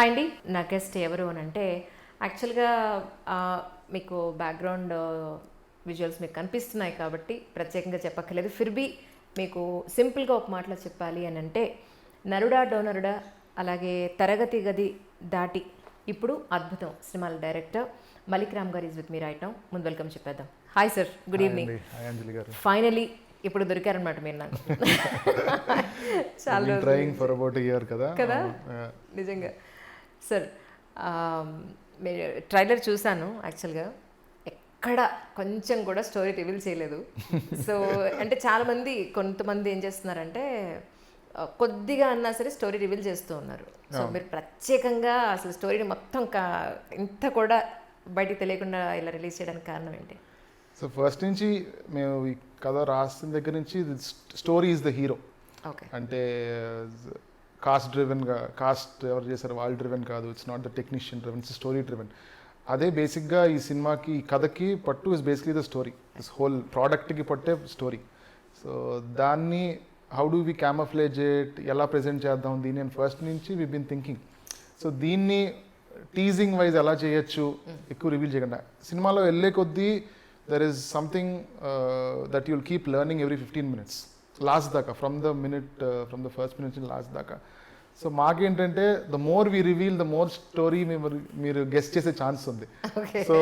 Hi అండి, నా guest ఎవరు అని అంటే యాక్చువల్గా మీకు బ్యాక్గ్రౌండ్ విజువల్స్ మీకు కనిపిస్తున్నాయి కాబట్టి ప్రత్యేకంగా చెప్పక్కర్లేదు. ఫిర్బీ మీకు సింపుల్గా ఒక మాటలో చెప్పాలి అని అంటే నరుడా డోనరుడా, అలాగే తరగతి గది దాటి ఇప్పుడు అద్భుతం సినిమాల డైరెక్టర్ మలిక్ రామ్ గారు is with me right now. ముందు వెల్కమ్ చెప్పేద్దాం. Hi sir, good evening. Finally ఇప్పుడు దొరికారనమాట మీరు నాకు. చాలా ట్రైయింగ్ ఫర్ అబౌట్ ఇయర్ కదా కదా నిజంగా. సార్ మీరు ట్రైలర్ చూశాను. యాక్చువల్గా ఎక్కడ కొంచెం కూడా స్టోరీ రివీల్ చేయలేదు. సో అంటే చాలామంది కొంతమంది ఏం చేస్తున్నారంటే కొద్దిగా అన్నా సరే స్టోరీ రివీల్ చేస్తూ ఉన్నారు. సో మీరు ప్రత్యేకంగా అసలు స్టోరీని మొత్తం ఇంత కూడా బయటికి తెలియకుండా ఇలా రిలీజ్ చేయడానికి కారణం ఏంటి? సో ఫస్ట్ నుంచి మేము ఈ కథ రాసిన దగ్గర నుంచి story is the hero. Okay, అంటే కాస్ట్ డ్రివెన్గా, కాస్ట్ ఎవరు చేశారు వాళ్ళు డ్రివెన్ కాదు, it's not the technician driven, it's story driven. అదే బేసిక్గా ఈ సినిమాకి, ఈ కథకి పట్టు is basically the story. This whole ప్రోడక్ట్కి పట్టే స్టోరీ. సో దాన్ని హౌ డూ వీ క్యామఫ్లేజ్ ఇట్, ఎలా ప్రజెంట్ చేద్దాం దీన్ని అని ఫస్ట్ నుంచి వీ బిన్ థింకింగ్. సో దీన్ని టీజింగ్ వైజ్ ఎలా చేయొచ్చు, ఎక్కువ రివీల్ చేయకుండా. సినిమాలో వెళ్ళే కొద్దీ there is something that you'll keep learning every 15 minutes last దాకా, from the first minute last దాకా. సో మాకేంటంటే the more we reveal the more story మీరు గెస్ చేసే ఛాన్స్ ఉంది. So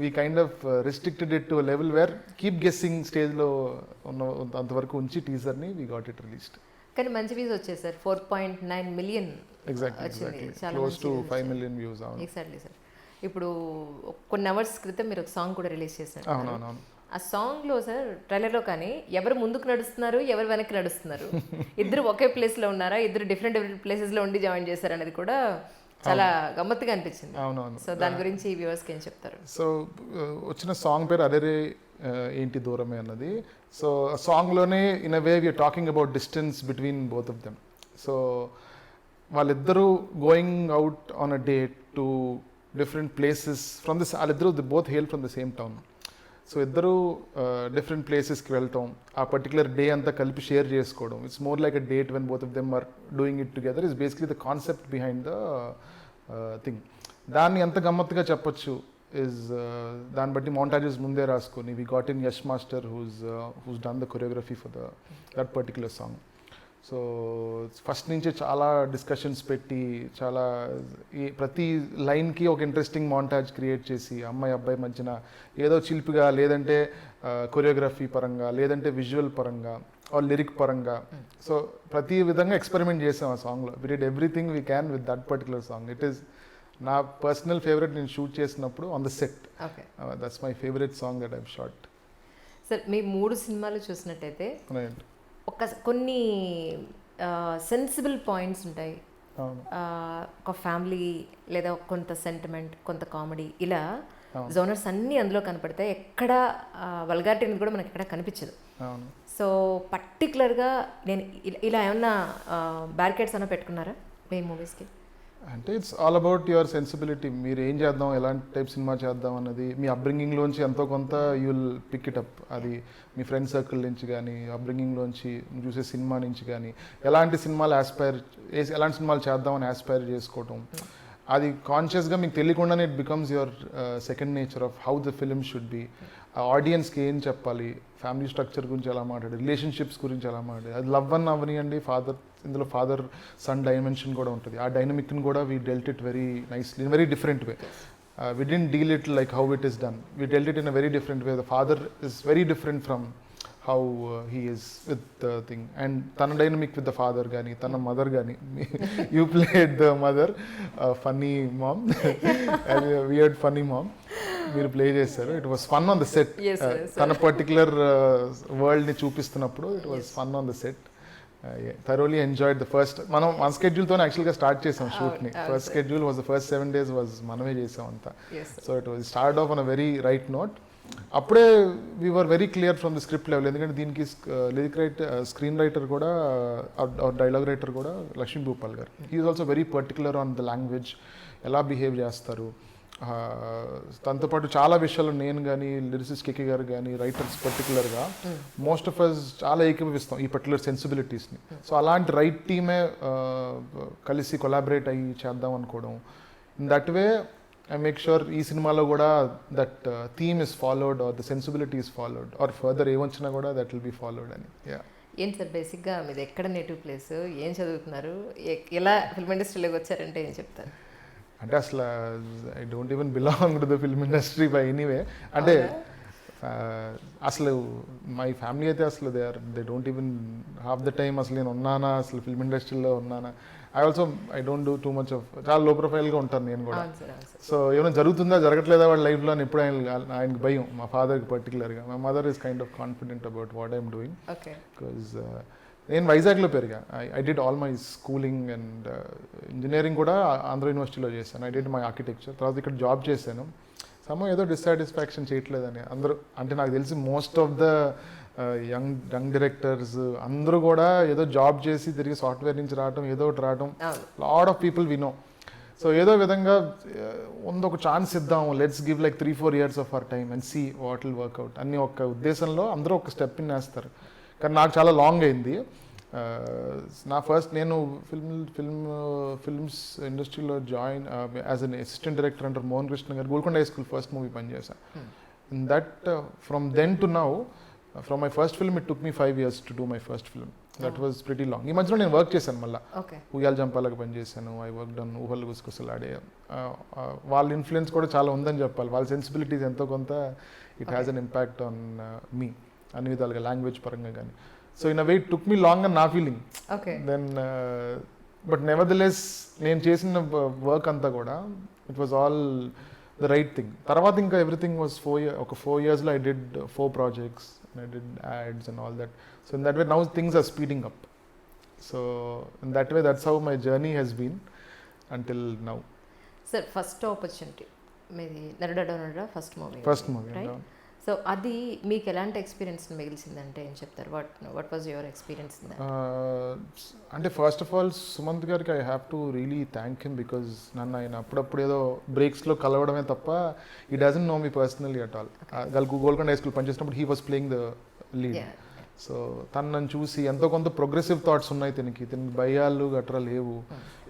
we kind of restricted it to level where keep guessing స్టేజ్లో ఉన్న అంతవరకు ఉంచి టీజర్ని వీ గాట్ ఇట్ రిలీజ్డ్. కానీ మంచి వ్యూస్ వచ్చాయి sir. 4.9 million exactly close to 5 million views. Exactly sir. ఇప్పుడు కొన్ని అవర్స్ క్రితం మీరు ఒక సాంగ్ కూడా రిలీజ్ చేశారు. అవునవును. ఆ సాంగ్లో సార్, ట్రైలర్లో కానీ ఎవరు ముందుకు నడుస్తున్నారు, ఎవరు వెనక్కి నడుస్తున్నారు, ఇద్దరు ఒకే ప్లేస్లో ఉన్నారా, ఇద్దరు డిఫరెంట్ ప్లేసెస్లో ఉండి జాయిన్ చేశారు అనేది కూడా చాలా గమ్మత్తుగా అనిపించింది. అవునవును. సో దాని గురించి వ్యూవర్స్కి ఏం చెప్తారు? సో వచ్చిన సాంగ్ పేరు అరెరే ఏంటి దూరమే అన్నది. సో సాంగ్లోనే in a way we are talking about distance between both of them. So వాళ్ళిద్దరూ going out on a date to different places from this, వాళ్ళిద్దరూ both hail from the same town. So ఇద్దరు different ప్లేసెస్కి వెళ్ళటం, ఆ particular day అంతా కలిపి share చేసుకోవడం. It's more like a date when both of them are doing it together is basically the concept behind the thing. దాన్ని ఎంత గమ్మత్తుగా చెప్పొచ్చు ఇస్ దాన్ని బట్టి మౌంటాజెస్ ముందే రాసుకొని we got in Yash master who's done the choreography for that particular song. So first నుంచే చాలా డిస్కషన్స్ పెట్టి, చాలా ప్రతి లైన్కి ఒక ఇంట్రెస్టింగ్ మౌంటాజ్ క్రియేట్ చేసి, అమ్మాయి అబ్బాయి మధ్యన ఏదో చిలిపిగా, లేదంటే కొరియోగ్రఫీ పరంగా, లేదంటే విజువల్ పరంగా, లిరిక్ పరంగా. సో ప్రతి విధంగా ఎక్స్పెరిమెంట్ చేసాం ఆ సాంగ్లో. We did everything we can with that particular song. It is నా పర్సనల్ ఫేవరెట్. నేను షూట్ చేసినప్పుడు on the set, that's my favourite song that I shot. Sir మీ 3 సినిమాలు చూసినట్టయితే కొన్ని సెన్సిబుల్ పాయింట్స్ ఉంటాయి. ఒక ఫ్యామిలీ లేదా కొంత సెంటిమెంట్, కొంత కామెడీ, ఇలా జోనర్స్ అన్నీ అందులో కనపడతాయి. ఎక్కడ వల్గారిటీ కూడా మనకి ఎక్కడ కనిపించదు. సో పర్టికులర్గా నేను ఇలా ఏమన్నా బ్యారికేడ్స్ అన్నా పెట్టుకున్నారా మీ మూవీస్కి? అంటే it's all about your sensibility. మీరు ఏం చేద్దాం, ఎలాంటి టైప్ సినిమా చేద్దాం అన్నది మీ అప్బ్రింగింగ్లోంచి ఎంతో కొంత you will pick it up. అది మీ ఫ్రెండ్ సర్కిల్ నుంచి కానీ, అప్బ్రింగింగ్లోంచి చూసే సినిమా నుంచి కానీ, ఎలాంటి సినిమాలు ఎలాంటి సినిమాలు చేద్దామని ఆస్పైర్ చేసుకోవటం, అది కాన్షియస్గా మీకు తెలియకుండానే it becomes your second nature of how the film should be. ఆ ఆడియన్స్కి ఏం చెప్పాలి, ఫ్యామిలీ స్ట్రక్చర్ గురించి ఎలా మాట్లాడాలి, రిలేషన్షిప్స్ గురించి ఎలా మాట్లాడాలి. అది లవ్ అన్ అవనియండి, ఇందులో ఫాదర్ సన్ డైమెన్షన్ కూడా ఉంటుంది. ఆ డైనమిక్ని కూడా we dealt it very nicely, in very different way. We didn't deal it like how it is done. We dealt it in a very different way. The father is very different from how he is with the thing. And tana dynamic with the father gani, tana mother gani. You played the mother, funny mom, and a weird funny mom. మీరు play చేశారు. It was fun on the set. తన particular world ని చూపిస్తున్నప్పుడు it was fun on the set. Thoroughly enjoyed the first. మనం మన స్కెడ్యూల్తో యాక్చువల్గా start చేసాం షూట్ని. First schedule was the first 7 days was మనమే చేసాం అంతా. So it was start off on a very right note. అప్పుడే we were very clear from the script level. ఎందుకంటే దీనికి స్క్రీన్ రైటర్ కూడా, డైలాగ్ రైటర్ కూడా లక్ష్మీ భూపాల్ గారు. He is also very particular on the language, ఎలా బిహేవ్ చేస్తారు, దాంతో పాటు చాలా విషయాలు నేను కానీ లిరిసిస్ట్ కెకి గారు కానీ రైటర్స్ పర్టికులర్గా మోస్ట్ ఆఫ్ అస్ చాలా ఏకీభవిస్తాం ఈ పర్టికులర్ సెన్సిబిలిటీస్ని. సో అలాంటి రైట్ టీమే కలిసి కొలాబరేట్ అయ్యి చేద్దాం అనుకోవడం. In that way I make sure ఈ సినిమాలో కూడా that theme is followed or the sensibility is followed or further ఏమొచ్చినా కూడా దట్ విల్ బి ఫాలోడ్ అని. ఏంటి సార్ బేసిక్గా మీది ఎక్కడ నేటివ్ ప్లేస్, ఏం చదువుతున్నారు, ఎలా ఫిల్మ్ ఇండస్ట్రీలోకి వచ్చారంటే ఏం చెప్తారు? అంటే అసలు I don't even belong to the film industry by anyway. అంటే అసలు మై ఫ్యామిలీ అయితే అసలు they don't even half the time అసలు నేను ఉన్నానా, అసలు ఫిల్మ్ ఇండస్ట్రీలో ఉన్నానా. I don't do too much of, చాలా లో ప్రొఫైల్గా ఉంటాను నేను కూడా. సో ఏమైనా జరుగుతుందా జరగట్లేదా వాళ్ళ లైఫ్లో అని ఎప్పుడు ఆయనకి భయం, మా ఫాదర్కి పర్టికులర్గా. My mother is kind of confident about what I'm doing. Because నేను వైజాగ్లో పెరిగా. I did all my schooling and engineering కూడా ఆంధ్ర యూనివర్సిటీలో చేశాను. I did my architecture. తర్వాత ఇక్కడ జాబ్ చేశాను. ఏదో డిస్సాటిస్ఫాక్షన్ చేయట్లేదని అందరూ, అంటే నాకు తెలిసి most of the young directors అందరూ కూడా ఏదో జాబ్ చేసి తిరిగి సాఫ్ట్వేర్ నుంచి రావటం, ఏదో ఒకటి రావటం, lot of people we know. So ఏదో విధంగా ఒక ఛాన్స్ ఇద్దాం, let's give like 3-4 years of our time and see what will work out అని ఒక ఉద్దేశంలో అందరూ ఒక స్టెప్ ఇన్ వేస్తారు. కానీ నాకు చాలా లాంగ్ అయింది. నేను ఫిల్మ్స్ ఇండస్ట్రీలో join as an assistant director under Mohan Krishna garu Golconda high school first movie పనిచేశాను. In that from then to now, from my first film it took me 5 years to do my first film. That was pretty long. ఈ మధ్యలో నేను work చేశాను, మళ్ళీ ఉయ్యాల జంపాలకు పనిచేశాను. I work done ఊహలు గుసగుసలాడే. వాళ్ళ ఇన్ఫ్లుయెన్స్ కూడా చాలా ఉందని చెప్పాలి. వాళ్ళ సెన్సిబిలిటీస్ ఎంతో కొంత it has an impact on me అన్ని విధాలుగా, లాంగ్వేజ్ పరంగా కానీ. So in a way it took me long అని నా ఫీలింగ్. దెన్ బట్ నెవర్దెలెస్ నేను చేసిన వర్క్ అంతా కూడా it was all the right thing. తర్వాత ఇంకా ఎవ్రీథింగ్ వాజ్ 4 yearsలో I did 4 projects and I did ads and all that. So in that way now things are speeding up. So in that way that's how my journey has been until now. Sir, first opportunity మీది నరుడా first movie right? So అది మీకు ఎలాంటి experience మిగిల్చిందంటే ఏం చెప్తారు? What was your experience? అంటే first of all Sumanth గారికి I have to really thank him. Because నన్ను ఆయన అప్పుడప్పుడు ఏదో బ్రేక్స్లో కలవడమే తప్ప he doesn't know me personally at all. Golconda high school పనిచేసినప్పుడు he was playing the lead. So తను నన్ను చూసి ఎంతో కొంత ప్రోగ్రెసివ్ థాట్స్ ఉన్నాయి తినకి భయాలు గట్రా లేవు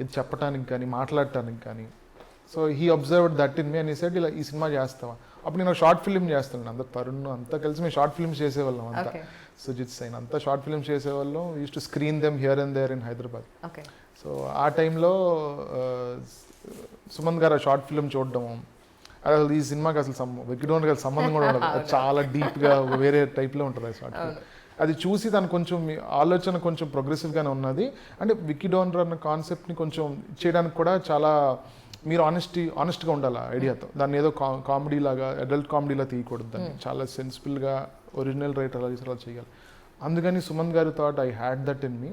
ఇది చెప్పడానికి కానీ మాట్లాడటానికి కానీ. So he observed that in me and he said ఇలా ఈ సినిమా చేస్తావా. అప్పుడు నేను షార్ట్ ఫిల్మ్ చేస్తాను, అందరు తరుణ్ అంతా కలిసి మేము షార్ట్ ఫిల్మ్స్ చేసేవాళ్ళం. అంతా సుజిత్ సైన్ అంతా షార్ట్ ఫిల్మ్స్ చేసేవాళ్ళం. Use to screen them here and there in Hyderabad. So ఆ టైంలో సుమంత్ గారు ఆ షార్ట్ ఫిల్మ్ చూడడం, అసలు ఈ సినిమాకి అసలు వికీడోన్కి అసలు సంబంధం కూడా ఉండదు, చాలా డీప్గా వేరే టైప్లో ఉంటుంది ఆ షార్ట్ ఫిల్మ్. అది చూసి తను కొంచెం ఆలోచన కొంచెం ప్రోగ్రెసివ్గానే ఉన్నది. అంటే వికీడోనర్ అన్న కాన్సెప్ట్ని కొంచెం చేయడానికి కూడా చాలా మీరు ఆనెస్ట్గా ఉండాలి ఐడియాతో. దాన్ని ఏదో కామెడీ లాగా అడల్ట్ కామెడీలా తీయకూడదు, దాన్ని చాలా సెన్సిబుల్గా ఒరిజినల్ రైటర్ అలా చేయాలి. అందుకని సుమంత్ గారి thought I had that in me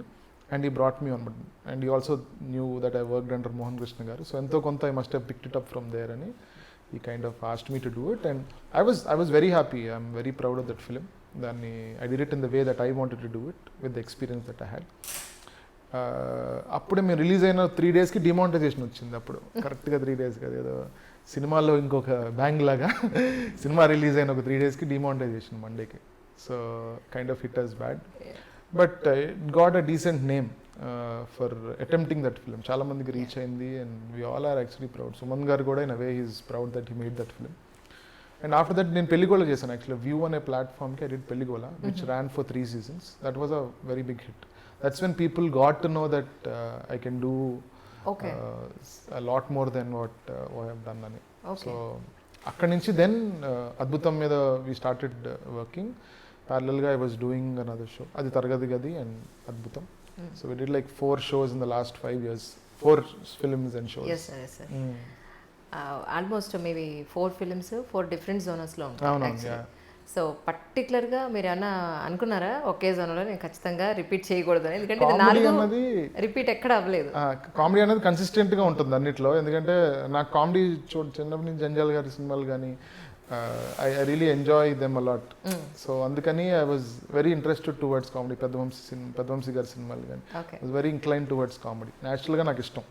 and he brought me on. And he also knew that I worked under Mohan Krishna garu. So ఎంతో కొంత I must have picked it up from there అని he kind of asked me to do it. And I was very happy. I'm very proud of that film. దాన్ని I did it in the way that I wanted to do it with the experience that I had. అప్పుడే మేము release అయిన 3 daysకి demonetisation వచ్చింది. అప్పుడు కరెక్ట్గా 3 days కదా, ఏదో సినిమాలో ఇంకొక బ్యాంగ్ లాగా సినిమా రిలీజ్ అయిన ఒక 3 daysకి డిమానిటైజేషన్ మండేకి. So kind of hit us bad but it got a decent name for attempting that film. చాలా మందికి రీచ్ అయింది and we all are actually proud. Sumanth garu కూడా in a way he's proud that he made that film. And after that నేను పెళ్లిగోళ చేశాను. Actually Viu అనే ప్లాట్ఫామ్కి I did Pelligola which ran for 3 seasons. That was a very big hit. That's when people got to know that I can do a lot more than what I have done. So akkadi nunchi then Adbhutam meeda we started working. Parallel ga I was doing another show, adi Targadi Gadi and Adbhutam. So we did like 4 shows in the last 5 years, 4 films and shows. Yes sir. Almost maybe 4 films, 4 different zones lo untayi actually. So పర్టికులర్గా మీరు ఏమన్నా అనుకున్నారా ఒకే జోన్లో నేను ఖచ్చితంగా repeat చేయకూడదు అని? ఎందుకంటే ఇది రిపీట్ ఎక్కడ అవ్వలేదు. కామెడీ అనేది కన్సిస్టెంట్గా ఉంటుంది అన్నిట్లో. ఎందుకంటే నాకు కామెడీ చిన్నప్పటి నుంచి జంజాల్ గారి సినిమాలు కానీ I really enjoy them a lot. So అందుకని I was very interested towards comedy. Peddavamsi గారి సినిమాలు కానీ I was very incline towards comedy. న్యాచురల్గా నాకు ఇష్టం.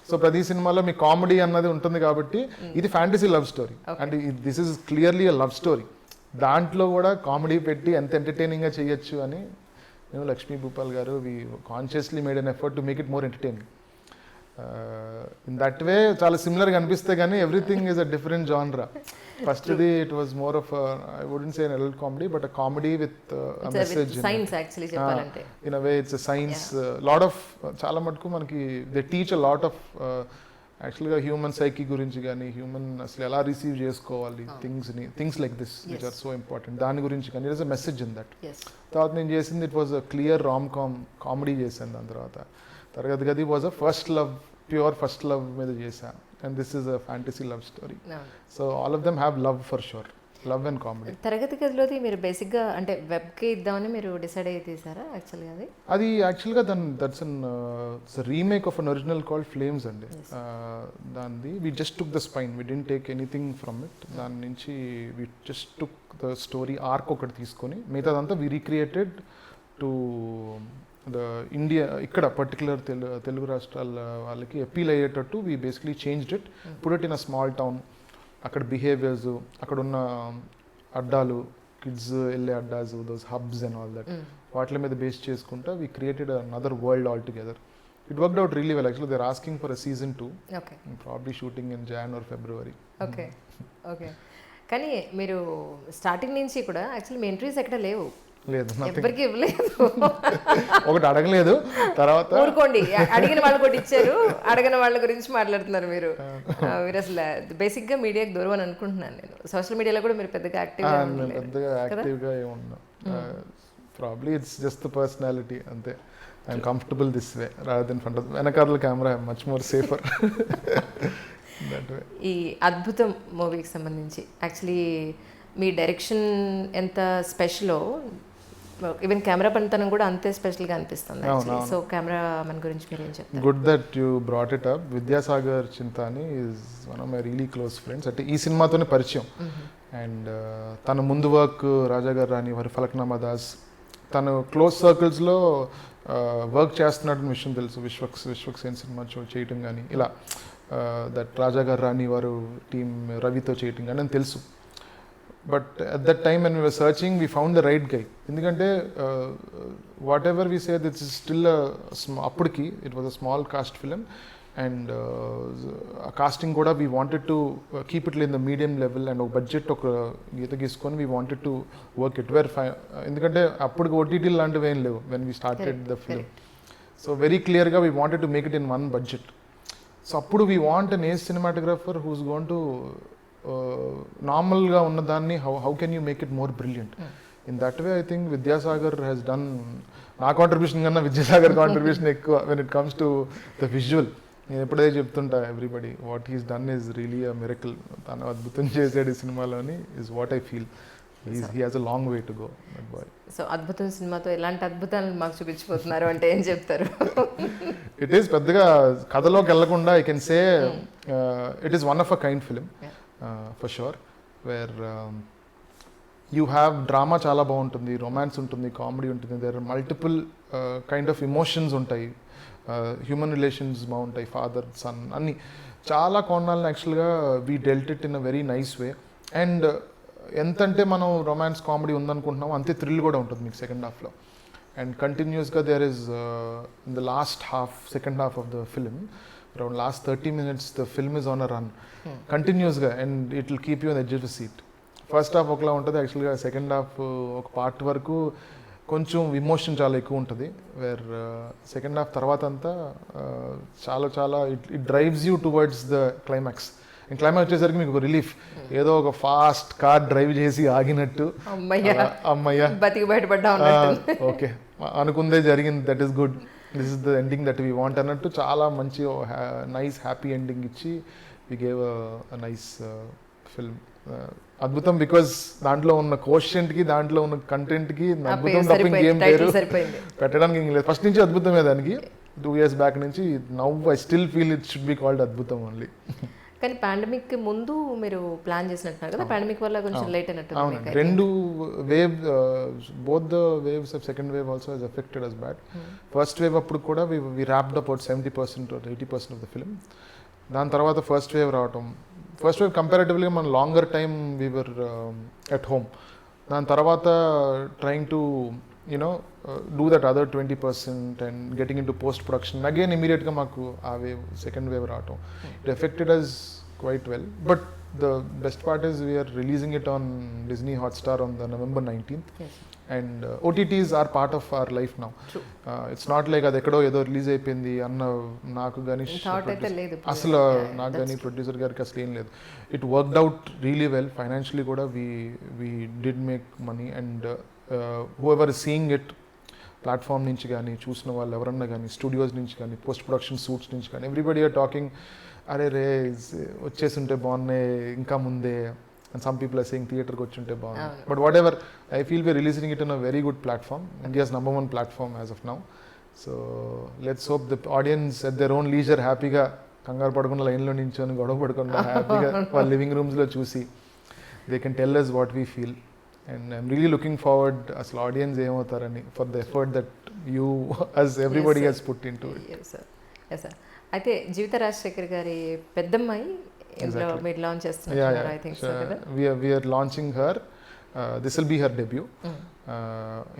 సో ప్రతి సినిమాలో మీ కామెడీ అన్నది ఉంటుంది కాబట్టి ఇది ఫ్యాంటసీ లవ్ స్టోరీ అంటే this is clearly a love story. దాంట్లో కూడా కామెడీ పెట్టి ఎంత ఎంటర్టైనింగ్గా చేయొచ్చు అని నేను Lakshmi Bhupal garu we consciously made an effort to make it more entertaining. In that way చాలా సిమిలర్గా అనిపిస్తే కానీ everything is a different genre. ఫస్ట్ది it was more of I wouldn't say an comedy but a comedy with message science actually చెప్పాలంటే. In a way it's a science lot of చాలా మటుకు మనకి they teach a lot of యాక్చువల్గా human psyche గురించి కానీ human అసలు ఎలా receive చేసుకోవాలి things like this which are so important దాని గురించి కానీ it is a message in that. తర్వాత నేను చేసింది it was a clear rom comedy చేశాను. దాని తర్వాత Tharagathi Gadhi was a first love pure first love మీద చేశాను and this is a fantasy love story. So all of them have love for sure, love and comedy. తరగతి గదిలోది మీరు బేసిక్గా అంటే వెబ్కి ఇద్దామని మీరు డిసైడ్ అయ్యి తీసారా యాక్చువల్గా? అది యాక్చువల్గా that's an remake of an original called Flames అండి. దాన్ని we just took the spine, we didn't take anything from it. దాని నుంచి we just took the story arc ఒకటి తీసుకొని మిగతాదంతా we recreated to the India ఇక్కడ పర్టికులర్ తెలుగు రాష్ట్రాల వాళ్ళకి అపీల్ అయ్యేటట్టు we basically changed it, put it in a small town. అక్కడ బిహేవియర్స్, అక్కడ ఉన్న అడ్డాలు, కిడ్స్ వెళ్ళే అడ్డాస్, those hubs and all that, వాటి మీద బేస్ చేసుకుంటా we created another world all together. It worked out really well. Actually they are asking for a season 2, probably shooting in Jan or February. Okay okay. కానీ మీరు starting నుంచి కూడా actually మీ entries ఎక్కడ లేవు, లేదు, ఎవరికి ఇవ్వలేదు, ఒకటి అడగలేదు. తర్వాత ఊరుకోండి, అడిగిన వాళ్ళు కూడా ఇచ్చారు, అడగిన వాళ్ళ గురించి మాట్లాడుతున్నారు మీరు. మీరు అసలు బేసిక్గా మీడియాకి దూరం అని అనుకుంటున్నాను నేను. సోషల్ మీడియాలో కూడా మీరు పెద్దగా యాక్టివ్గా ఏమున్నా, probably it's just the personality అంతే. I'm comfortable this way rather than front of వెనకాల camera, I'm much more safer that way. ఈ అద్భుతం మూవీకి సంబంధించి యాక్చువల్లీ మీ డైరెక్షన్ ఎంత స్పెషలో, ఈవెన్ కెమెరా పనితనం కూడా అంతే స్పెషల్గా అనిపిస్తుంది. సో కెమెరా మన గురించి మీరు ఏం చెప్తారు? Good that you brought it up. Vidyasagar చింతాని is one of my really close friends. అంటే ఈ సినిమాతోనే పరిచయం. అండ్ తన ముందు వర్క్ రాజాగారు రాణి, వారి ఫలక్నామా దాస్, తను క్లోజ్ సర్కిల్స్లో వర్క్ చేస్తున్నట్టు విషయం తెలుసు. విశ్వక్సేన్ సినిమా చేయటం కానీ ఇలా, దట్ రాజాగారు రాణి వారు టీమ్ రవితో చేయటం కానీ అని తెలుసు. But at that time when we were searching we found the right guy. ఎందుకంటే whatever we say that's is still అప్పటికి it was a small cast film and ఆ కాస్టింగ్ కూడా we wanted to keep it in the medium level and ఒక budget ఒక గీత గీసుకొని we wanted to work it where ఎందుకంటే అప్పటికి OTT లాంటివి ఏం లేవు when we started the film. So very క్లియర్గా we wanted to make it in one budget. So అప్పుడు we want an age cinematographer who's gone to నార్మల్గా ఉన్నదాన్ని how can you make it more brilliant. In that way I think Vidyasagar has done, నా contribution కన్నా Vidyasagar contribution ఎక్కువ when it comes to the visual. నేను ఎప్పుడైతే చెప్తుంటా everybody what he's done is really a miracle. తను అద్భుతం చేసాడు ఈ సినిమాలోని is what I feel. He has a long way to go that boy. So అద్భుతం సినిమాతో ఎలాంటి అద్భుతాలను మాకు చూపించిపోతున్నారు అంటే ఏం చెప్తారు? ఇట్ ఈస్ పెద్దగా కథలోకి వెళ్లకుండా I can say it is one of a kind film for sure, where you have drama చాలా బాగుంటుంది, రొమాన్స్ ఉంటుంది, కామెడీ ఉంటుంది, there are multiple kind of emotions ఉంటాయి, హ్యూమన్ రిలేషన్స్ బాగుంటాయి, ఫాదర్ సన్ అన్నీ చాలా కోణాలను యాక్చువల్గా we dealt it in a very nice way. And ఎంతంటే మనం రొమాన్స్ కామెడీ ఉందనుకుంటున్నామో అంతే థ్రిల్ కూడా ఉంటుంది మీకు సెకండ్ హాఫ్లో. అండ్ కంటిన్యూస్గా there is in the last half, second half of the film, around last 30 minutes the film is on a run కంటిన్యూస్గా and it will keep you on the edge of the seat. First half ఒకలా ఉంటుంది యాక్చువల్గా, second half ఒక part వరకు కొంచెం emotion చాలా ఎక్కువ ఉంటుంది, వేర్ సెకండ్ హాఫ్ తర్వాత అంతా చాలా చాలా it drives you towards the climax. And climax వచ్చేసరికి మీకు ఒక రిలీఫ్, ఏదో ఒక ఫాస్ట్ కార్ డ్రైవ్ చేసి ఆగినట్టు, అమ్మయ్య బతికి బయటపడ్డా ఓకే అనుకుందే జరిగింది, that is good, this is the ending that we want అన్నట్టు చాలా మంచి నైస్ హ్యాపీ ఎండింగ్ ఇచ్చి we gave a nice film. అద్భుతం బికాస్ దాంట్లో ఉన్న కోషెంట్కి, దాంట్లో ఉన్న కంటెంట్కి అద్భుతం తప్ప ఇంకేం పేరు పెట్టడానికి ఏం లేదు. ఫస్ట్ నుంచి అద్భుతమే దానికి, 2 years బ్యాక్ నుంచి. Now I still feel it should be called అద్భుతం ఓన్లీ. కానీ పాండమిక్ ముందు మీరు ప్లాన్ చేసినట్టున్నారు కదా, పాండమిక్ వల్ల కొంచెం లేట్ అయినట్టుంది అవునండి. మీకు. రెండు wave, both the waves of second wave also has affected us bad. First wave అప్పుడు కూడా we wrapped about 70% or 80% of the film. దాని తర్వాత ఫస్ట్ వేవ్ రావటం, ఫస్ట్ వేవ్ కంపారిటివ్లీ మన longer time we were at home. దాని తర్వాత trying to do that other 20% and getting in to post production again ఇమీడియట్గా మాకు ఆ వేవ్ సెకండ్ వేవ్ రావటం. It affected us quite well, but the best part is we are releasing it on Disney Hotstar on the November 19th. Yes. And OTTs are part of our life now. True. It's not like అది ఎక్కడో ఏదో release అయిపోయింది అన్న నాకు కానీ thought అయితే లేదు అసలు నాకు కానీ ప్రొడ్యూసర్ గారికి అసలు ఏం లేదు. It worked out really well. Financially కూడా we did make money and whoever seeing it platform నుంచి కానీ చూసిన వాళ్ళు ఎవరన్నా కానీ స్టూడియోస్ నుంచి కానీ పోస్ట్ ప్రొడక్షన్ సూట్స్ నుంచి కానీ ఎవ్రీబడి ఆర్ టాకింగ్, అరే రే వచ్చేసి ఉంటే బాగున్నాయి ఇంకా ముందే. And some people are saying థియేటర్కి వచ్చి ఉంటే బాగుంది. But whatever, I feel we releasing it in a very good platform, India's number 1 platform as of now. So let's hope the audience at their own leisure హ్యాపీగా కంగారు పడకుండా లైన్లో నించొని గొడవ పడకుండా హ్యాపీగా వాళ్ళ లివింగ్ రూమ్స్లో చూసి they can tell us what we feel. And I'm really looking forward అసలు ఆడియన్స్ ఏమవుతారని for the effort that you us everybody has put in to it. అయితే జీవిత రాజశేఖర్ గారి పెద్దమ్మాయి ఇందులో మీరు లాంచ్ చేస్తున్నారు, ఐ థింక్ సో కదా. We are launching her, this will be her debut.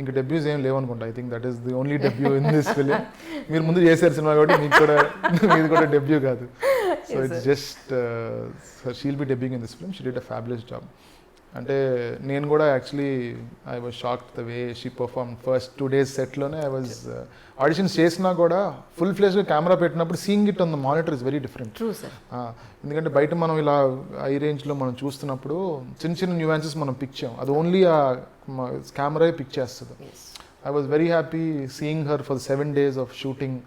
ఇంకా డెబ్యూస్ ఏం లేవనుకుంటా. I think that is the only debut in this film. మీరు ముందు చేశారు సినిమా కాబట్టి మీకు కూడా మీది కూడా డెబ్యూ కాదు. So it's just she'll be debuting in this film. She did a fabulous job. అంటే నేను కూడా actually I was shocked the way she perform. First 2 days సెట్లోనే ఐ వాజ్ ఆడిషన్స్ చేసినా కూడా ఫుల్ ఫ్లెజ్గా కెమెరా పెట్టినప్పుడు seeing it on the monitor is very different. True sir. ఎందుకంటే బయట మనం ఇలా ఐ రేంజ్లో మనం చూస్తున్నప్పుడు చిన్న చిన్న న్యూయాన్సెస్ మనం పిక్ చేయం, అది ఓన్లీ ఆ కెమెరా పిక్ చేస్తుంది. I was very happy seeing her for 7 days of shooting.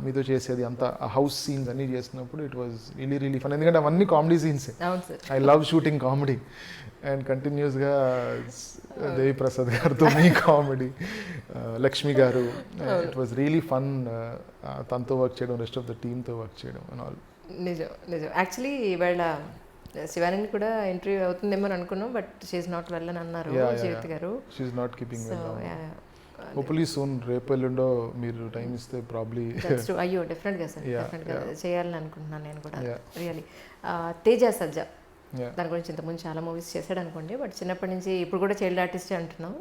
మీతో చేసేది అంతా ఆ హౌస్ సీన్స్ అన్నీ చేసినప్పుడు it was really really fun. ఎందుకంటే అవన్నీ కామెడీ సీన్సే. I love shooting comedy and కంటిన్యూస్గా దేవి ప్రసాద్ గారితో మీ comedy, Lakshmi garu, it was really fun తనతో వర్క్ చేయడం, రెస్ట్ ఆఫ్ ద టీమ్తో వర్క్ చేయడం అండ్ ఆల్. నిజం నిజం. యాక్చువల్లీ ఇవాళ శివాని కూడా ఇంటర్వ్యూ అవుతుందేమో అనుకున్నాం, బట్ షీఈ్ నాట్ వెల్ అని అన్నారు జీవిత గారు. She's not keeping well. Hopefully soon, రేపు ఎల్లుండో మీరు టైం ఇస్తే ప్రాబ్లీ. అయ్యో డెఫినెట్గా సార్, డెఫినెట్గా చేయాలని అనుకుంటున్నాను నేను కూడా రియలీ. తేజ సజ్జా, దాని గురించి ఇంతకుముందు చాలా మూవీస్ చేశాడు అనుకోండి, బట్ చిన్నప్పటి నుంచి ఇప్పుడు కూడా చైల్డ్ ఆర్టిస్ట్ అంటున్నాం.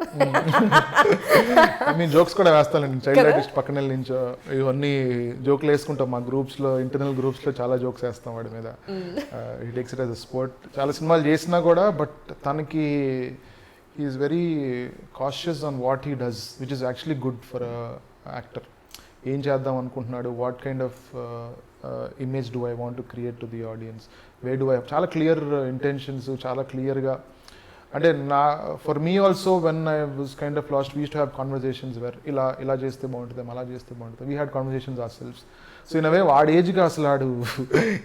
మేము జోక్స్ కూడా వేస్తానండి, చైల్డ్ ఆర్టిస్ట్ పక్కన నుంచో ఇవన్నీ జోక్లు వేసుకుంటాం. మా గ్రూప్స్లో, ఇంటర్నల్ గ్రూప్స్లో చాలా జోక్స్ వేస్తాం వాడి మీద. He takes it as a sport. చాలా సినిమాలు చేసినా కూడా బట్ తనకి he is very cautious on what he does, which is actually good for a actor. ఏం చేద్దాం అనుకుంటున్నాడు, what kind of image do I want to create to the audience, way do I, చాలా clear intentions, చాలా క్లియర్గా. అంటే for me also when I was kind of lost, we used to have conversations where ఇలా చేస్తే బాగుంటుంది, అలా చేస్తే బాగుంటుంది. We had conversations our selfs. So in a way వాడి ఏజ్కి అసలు వాడు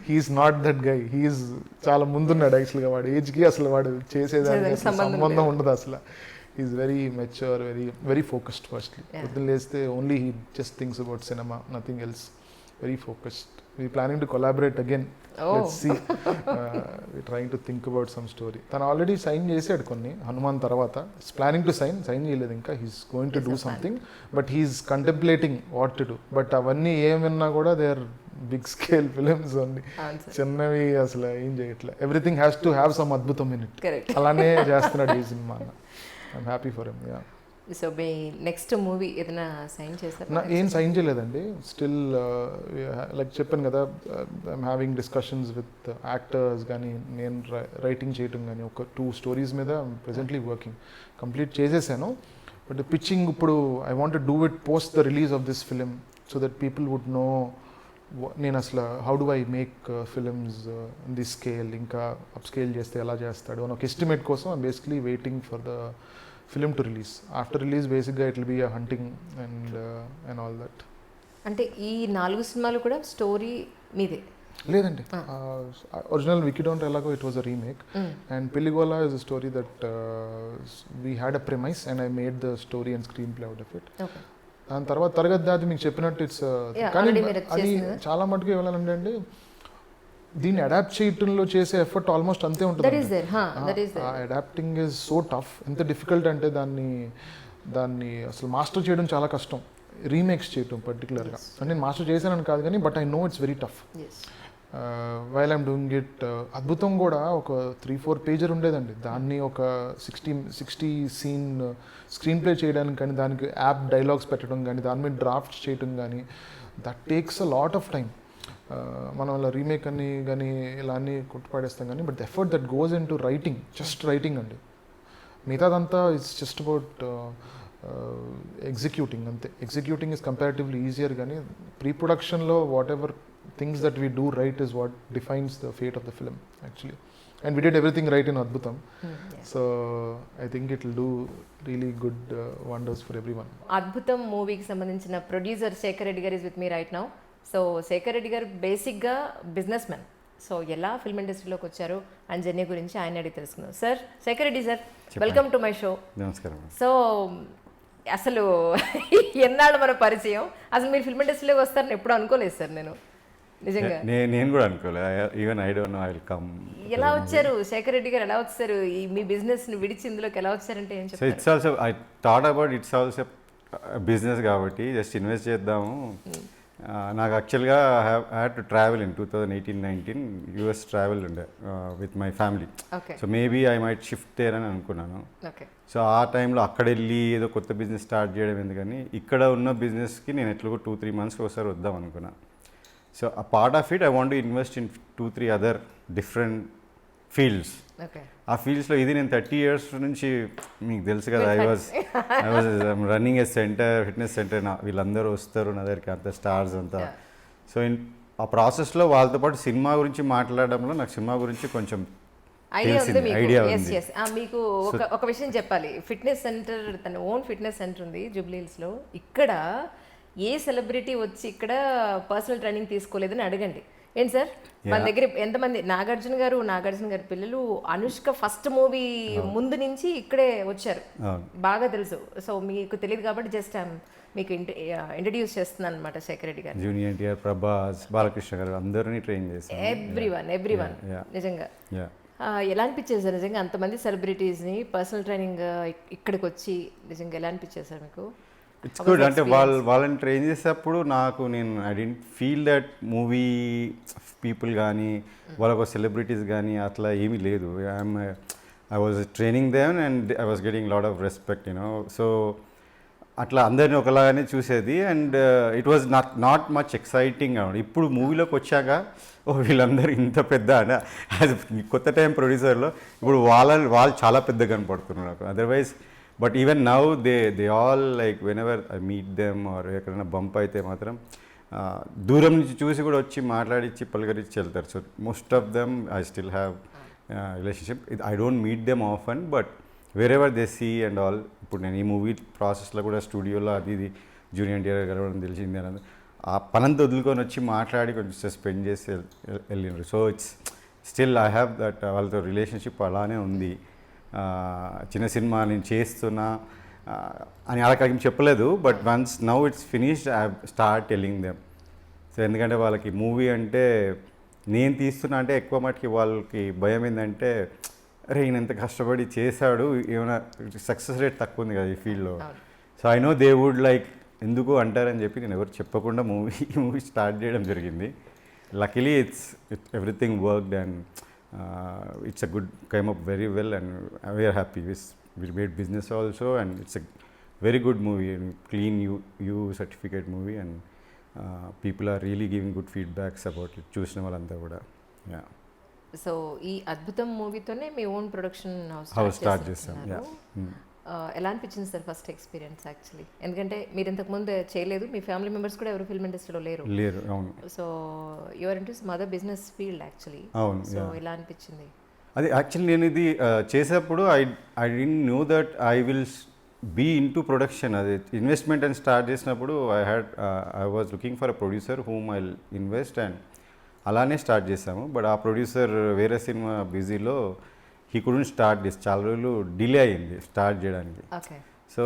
he's not that guy, he's చాలా ముందున్నాడు యాక్చువల్గా. వాడి ఏజ్కి అసలు వాడు చేసేదానికి సంబంధం ఉండదు అసలు. Is very mature, very focused. Firstly పొద్దున్న లేస్తే only he just thinks about cinema, nothing else. Very focused. We planning to collaborate again. Let's see. We trying to think about some story. తను ఆల్రెడీ సైన్ చేసాడు కొన్ని హనుమాన్ తర్వాత. Planning to sign చేయలేదు ఇంకా. He's going to do something, but he's contemplating what to do. But అవన్నీ ఏమన్నా కూడా they are big scale films only. చిన్నవి అసలు ఏం చేయట్లే. Everything has to have some అద్భుతం ఇన్ ఇట్. అలానే చేస్తున్నాడు ఈ సినిమా. I'm happy for him. Yeah. So మీ నెక్స్ట్ మూవీ ఏదైనా సైన్ చేశారా? ఏం సైన్ చేయలేదండి. స్టిల్ లైక్ చెప్పాను కదా, I'm having discussions with actors కానీ, నేను రైటింగ్ చేయటం కానీ, ఒక 2 stories మీద ప్రెజెంట్లీ వర్కింగ్. కంప్లీట్ చేసేసాను. బట్ పిచ్చింగ్ ఇప్పుడు I want to do it post the release of this film, so that people would no నేను అసలు how do I make films in this scale, ఇంకా up scale చేస్తే ఎలా చేస్తాడు అని ఒక ఎస్టిమేట్ కోసం I'm basically waiting for the film to release. After release బేసిక్గా it will be a hunting and all that. అంటే ఈ 4 సినిమాలు కూడా స్టోరీ మీదే? లేదండి, ఒరిజినల్ వికీడోంట్ ఎలాగో it was a remake, and Pelligola is a story that we had a premise and I made the story and screenplay out of it. దాని తర్వాత తరగతి దాది మీకు చెప్పినట్టు ఇట్స్, కానీ అది చాలా మటుకు ఇవ్వాలంటే అండి దీన్ని అడాప్ట్ చేయటంలో చేసే ఎఫర్ట్ ఆల్మోస్ట్ అంతే దట్ ఉంటుంది is there that is there. Adapting is so tough. ఎంత డిఫికల్ట్ అంటే దాన్ని అసలు మాస్టర్ చేయడం చాలా కష్టం, రీమేక్స్ చేయటం పర్టికులర్గా. అంటే నేను మాస్టర్ చేశానని కాదు కానీ but I know it's very tough while I'm doing it. అద్భుతం కూడా ఒక 3-4 పేజర్ ఉండేదండి, దాన్ని ఒక 60 సీన్ స్క్రీన్ ప్లే చేయడానికి కానీ, దానికి యాప్ డైలాగ్స్ పెట్టడం కానీ, దాని మీద డ్రాఫ్ట్స్ చేయడం కానీ, that takes a lot of time. మనం ఇలా రీమేక్ అని కానీ ఇలా అన్ని కొట్టుపాడేస్తాం కానీ, but the effort that goes in to writing, just writing అండి. మిగతాదంతా ఇట్స్ జస్ట్ అబౌట్ ఎగ్జిక్యూటింగ్ అంతే. ఎగ్జిక్యూటింగ్ ఇస్ కంపారిటివ్లీ ఈజియర్, కానీ ప్రీ ప్రొడక్షన్లో whatever things that we do right is what defines the fate of the film actually. And we did everything right in Adbhutam. So I think it will do really good wonders for everyone. Adbhutham మూవీకి సంబంధించిన producer Shekar Reddy గారు is with me right now. So Shekar Reddy గారు బేసిక్గా businessman. So ఎలా film ఇండస్ట్రీలోకి వచ్చారు and journey గురించి ఆయన అడిగి తెలుసుకుందాం. Sir Shekar Reddy sir, welcome to my show. నమస్కారం. సో అసలు ఎన్నాళ్ళు మన పరిచయం, అసలు మీరు ఫిల్మ్ ఇండస్ట్రీలోకి వస్తారని ఎప్పుడు అనుకోలేదు సార్ నేను నిజంగా. నేను కూడా అనుకోలే, even I don't no I will come. ఎలా వచ్చారు శేఖర్ రెడ్డి గారు, ఎలా వచ్చారు ఈ మీ బిజినెస్ని విడిచి ఇందులోకి ఎలా వచ్చారంటే ఏం సో చెప్తారు? It's also I thought about it's also business కాబట్టి జస్ట్ ఇన్వెస్ట్ చేద్దాము. నాకు యాక్చువల్గా had to travel in 2018-19 US travel ఉండే with my family. Okay so maybe I might shift there అని అనుకున్నాను. ఓకే. సో ఆ టైంలో అక్కడ వెళ్ళి ఏదో కొత్త బిజినెస్ స్టార్ట్ చేయడం ఎందుకని ఇక్కడ ఉన్న బిజినెస్కి నేను ఎట్లా 2-3 మంత్స్కి ఒకసారి వద్దాం అనుకున్నా. సో ఆ part of it I want to invest in 2-3 other different fields. Okay. ఆ ఫీల్డ్స్లో ఇది నేను 30 years నుంచి మీకు తెలుసు కదా, I was running A centre, fitness centre. వీళ్ళందరూ వస్తారు నా దగ్గరికి, అంత స్టార్స్ అంతా. సో ఆ ప్రాసెస్లో వాళ్ళతో పాటు సినిమా గురించి మాట్లాడడంలో నాకు సినిమా గురించి కొంచెం ఐడియా ఉంది తెలిసింది, మీకు. ఐడియా Yes, ఉంది. yes. మీకు ఒక విషయం చెప్పాలి. ఫిట్నెస్ సెంటర్, తన ఓన్ ఫిట్నెస్ సెంటర్ ఉంది జూబ్లీహిల్స్లో. ఇక్కడ ఏ సెలబ్రిటీ వచ్చి ఇక్కడ పర్సనల్ ట్రైనింగ్ తీసుకోలేదని అడగండి. ఏంటి సార్ మన దగ్గర ఎంతమంది, నాగార్జున గారి పిల్లలు, అనుష్క ఫస్ట్ మూవీ ముందు నుంచి ఇక్కడే వచ్చారు, బాగా తెలుసు. సో మీకు తెలియదు కాబట్టి జస్ట్ మీకు ఇంట్రడ్యూస్ చేస్తున్నాను అనమాట శేఖర్ రెడ్డి గారు. జూనియర్ ఎన్టీఆర్, ప్రభాస్, బాలకృష్ణ గారు అందరినీ ట్రైన్ చేశాను. ఎవ్రీవన్ నిజంగా. ఎలా అనిపించేది సార్ నిజంగా అంతమంది సెలబ్రిటీస్ని పర్సనల్ ట్రైనింగ్ ఇక్కడికి వచ్చి నిజంగా ఎలా అనిపించేది సార్ మీకు? It's good. అంటే వాళ్ళని ట్రైన్ చేసేటప్పుడు నేను I didn't feel that movie people కానీ వాళ్ళకు సెలబ్రిటీస్ కానీ అట్లా ఏమీ లేదు. I was training them and I was getting lot of respect you know. So అట్లా అందరిని ఒకలాగానే చూసేది. And it was not much exciting. ఇప్పుడు మూవీలోకి వచ్చాక వీళ్ళందరూ ఇంత పెద్ద యాజ్ కొత్త టైం ప్రొడ్యూసర్లో ఇప్పుడు వాళ్ళు చాలా పెద్దగా కనపడుతున్నారు నాకు. Otherwise but even now they all like whenever I meet them or ఎక్కడైనా బంప్ అయితే మాత్రం దూరం నుంచి చూసి కూడా వచ్చి మాట్లాడిచ్చి పలకరించి వెళ్తారు. So most of them I still have relationship. I don't meet them often but wherever they see and all. ఇప్పుడు నేను ఈ మూవీ ప్రాసెస్లో కూడా స్టూడియోలో అది జూనియర్ ఎన్టీఆర్ కలవడం తెలిసింది అన్నది, ఆ పనంతా వదులుకొని వచ్చి మాట్లాడి కొంచెం స్పెండ్ చేసి వెళ్ళినారు. So it's still I have that వాళ్ళతో రిలేషన్షిప్ అలానే ఉంది. చిన్న సినిమా నేను చేస్తున్నా అని అలాగ చెప్పలేదు. But once now it's finished I start telling them. So ఎందుకంటే వాళ్ళకి మూవీ అంటే నేను తీస్తున్నా అంటే ఎక్కువ మటుకి వాళ్ళకి భయం ఏంటంటే అరే ఈయన ఎంత కష్టపడి చేశాడు, ఏమైనా సక్సెస్ రేట్ తక్కువ ఉంది కదా ఈ ఫీల్డ్లో. So I know they would like ఎందుకు అంటారని చెప్పి నేను ఎవరు చెప్పకుండా మూవీ స్టార్ట్ చేయడం జరిగింది. Luckily everything worked and it's a good, came up very well and we are happy. We made business also and it's a very good movie and clean U certificate movie and people are really giving good feedbacks about it. చూసిన వాళ్ళంతా కూడా. Yeah. So ఈ అద్భుతం మూవీతోనే మీ own production house start చేస్తాం. ఎలా అనిపించింది sir first experience actually? ఎందుకంటే మీరు ఇంతకుముందు చేయలేదు, మీ ఫ్యామిలీ మెంబర్స్ కూడా ఎవరు ఫిల్మ్ ఇండస్ట్రీలో లేరు. అవును. So you're into some other business field actually. అవును. సో ఎలా అనిపించింది? అది యాక్చువల్లీ నేను ఇది చేసేటప్పుడు I didn't know that I will be into production. అది ఇన్వెస్ట్మెంట్ అని స్టార్ట్ చేసినప్పుడు I was looking for a producer whom I invest and అలానే స్టార్ట్ చేసాము. బట్ ఆ ప్రొడ్యూసర్ వేరే సినిమా బిజీలో హీ కుడెంట్ స్టార్ట్ చేసి చాలా రోజులు డిలే అయ్యింది స్టార్ట్ చేయడానికి. సో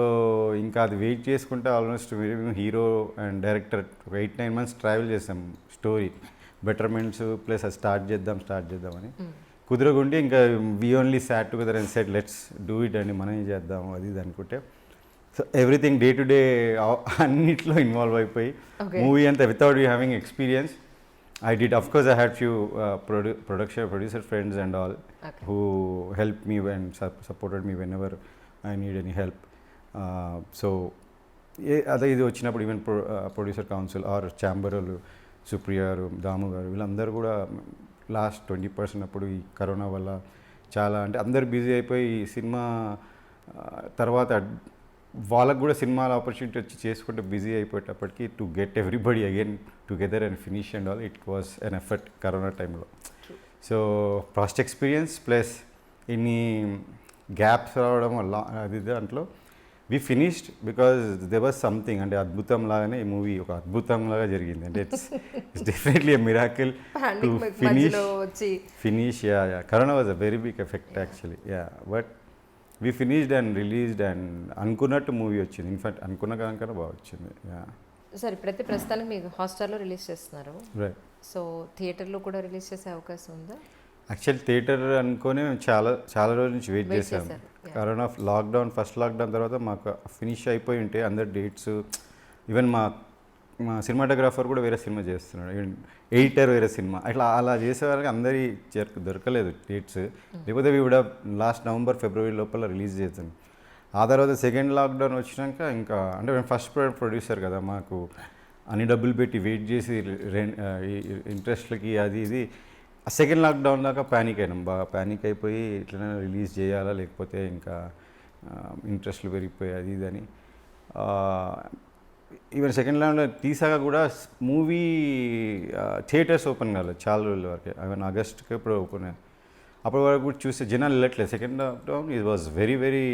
ఇంకా అది వెయిట్ చేసుకుంటే almost hero and director 8-9 months travel చేసాం స్టోరీ. బెటర్మెంట్స్ ప్లస్ అది స్టార్ట్ చేద్దామని కుదరకుంటే ఇంకా we only sat together and set let's do it అండి మనం ఏం చేద్దాము అది ఇది అనుకుంటే so everything day to day అన్నిట్లో ఇన్వాల్వ్ అయిపోయి మూవీ అంతా without you having experience I did, of course, I had few producer friends and all who helped me and supported me whenever I need any help. So, అదే ఇది వచ్చినప్పుడు even producer council or chamber వాళ్ళు సుప్రియ గారు దాము గారు వీళ్ళందరూ కూడా last 20% అప్పుడు ఈ కరోనా వల్ల చాలా అంటే అందరు బిజీ అయిపోయి సినిమా తర్వాత వాళ్ళకు కూడా సినిమాల ఆపర్చునిటీ వచ్చి చేసుకుంటే బిజీ అయిపోయేటప్పటికి to get everybody again together and finish and all it was an effort corona టైంలో. సో ఫస్ట్ ఎక్స్పీరియన్స్ ప్లస్ ఇన్ని గ్యాప్స్ రావడం వల్ల అది దాంట్లో we finished because they was something అంటే అద్భుతం లాగానే ఈ మూవీ ఒక అద్భుతంలాగా జరిగింది అంటే it's definitely a miracle to finish yeah corona was a very big effect actually yeah but we finished and released and అనుకున్నట్టు మూవీ వచ్చింది ఇన్ఫాక్ట్ అనుకున్న కనుక బాగా వచ్చింది. సరే ప్రస్తుతానికి మీకు హాట్‌స్టార్లో రిలీజ్ చేస్తున్నారు రైట్. సో థియేటర్లో కూడా రిలీజ్ చేసే అవకాశం ఉందా? యాక్చువల్ థియేటర్ అనుకొని మేము చాలా రోజుల నుంచి వెయిట్ చేసాము. కరోనా ఫస్ట్ లాక్డౌన్ తర్వాత మాకు ఫినిష్ అయిపోయి ఉంటే అందరు డేట్స్ ఈవెన్ మా సినిమాటోగ్రాఫర్ కూడా వేరే సినిమా చేస్తున్నాడు, ఎడిటర్ వేరే సినిమా అలా చేసేవాళ్ళకి అందరి దొరకలేదు డేట్స్. లేకపోతే కూడా లాస్ట్ నవంబర్ ఫిబ్రవరి లోపల రిలీజ్ చేస్తాను. ఆ తర్వాత సెకండ్ లాక్డౌన్ వచ్చినాక ఇంకా అంటే మేము ఫస్ట్ ప్రొడ్యూసర్ కదా మాకు అన్ని డబ్బులు పెట్టి వెయిట్ చేసి ఇంట్రెస్ట్లకి అది ఇది సెకండ్ లాక్డౌన్ దాకా ప్యానిక్ అయినాం, బాగా ప్యానిక్ అయిపోయి ఇట్లనే రిలీజ్ చేయాలా లేకపోతే ఇంకా ఇంట్రెస్ట్లు పెరిగిపోయి అది ఇది అని ఈవెన్ సెకండ్ లాక్డౌన్ తీసాక కూడా మూవీ థియేటర్స్ ఓపెన్ కాలేదు చాలా రోజుల వరకు. ఈవెన్ ఆగస్ట్కి ఇప్పుడు ఓపెన్ అప్పటి వరకు కూడా చూస్తే జనాలు వెళ్ళట్లేదు. సెకండ్ లాక్డౌన్ ఇది వాజ్ వెరీ వెరీ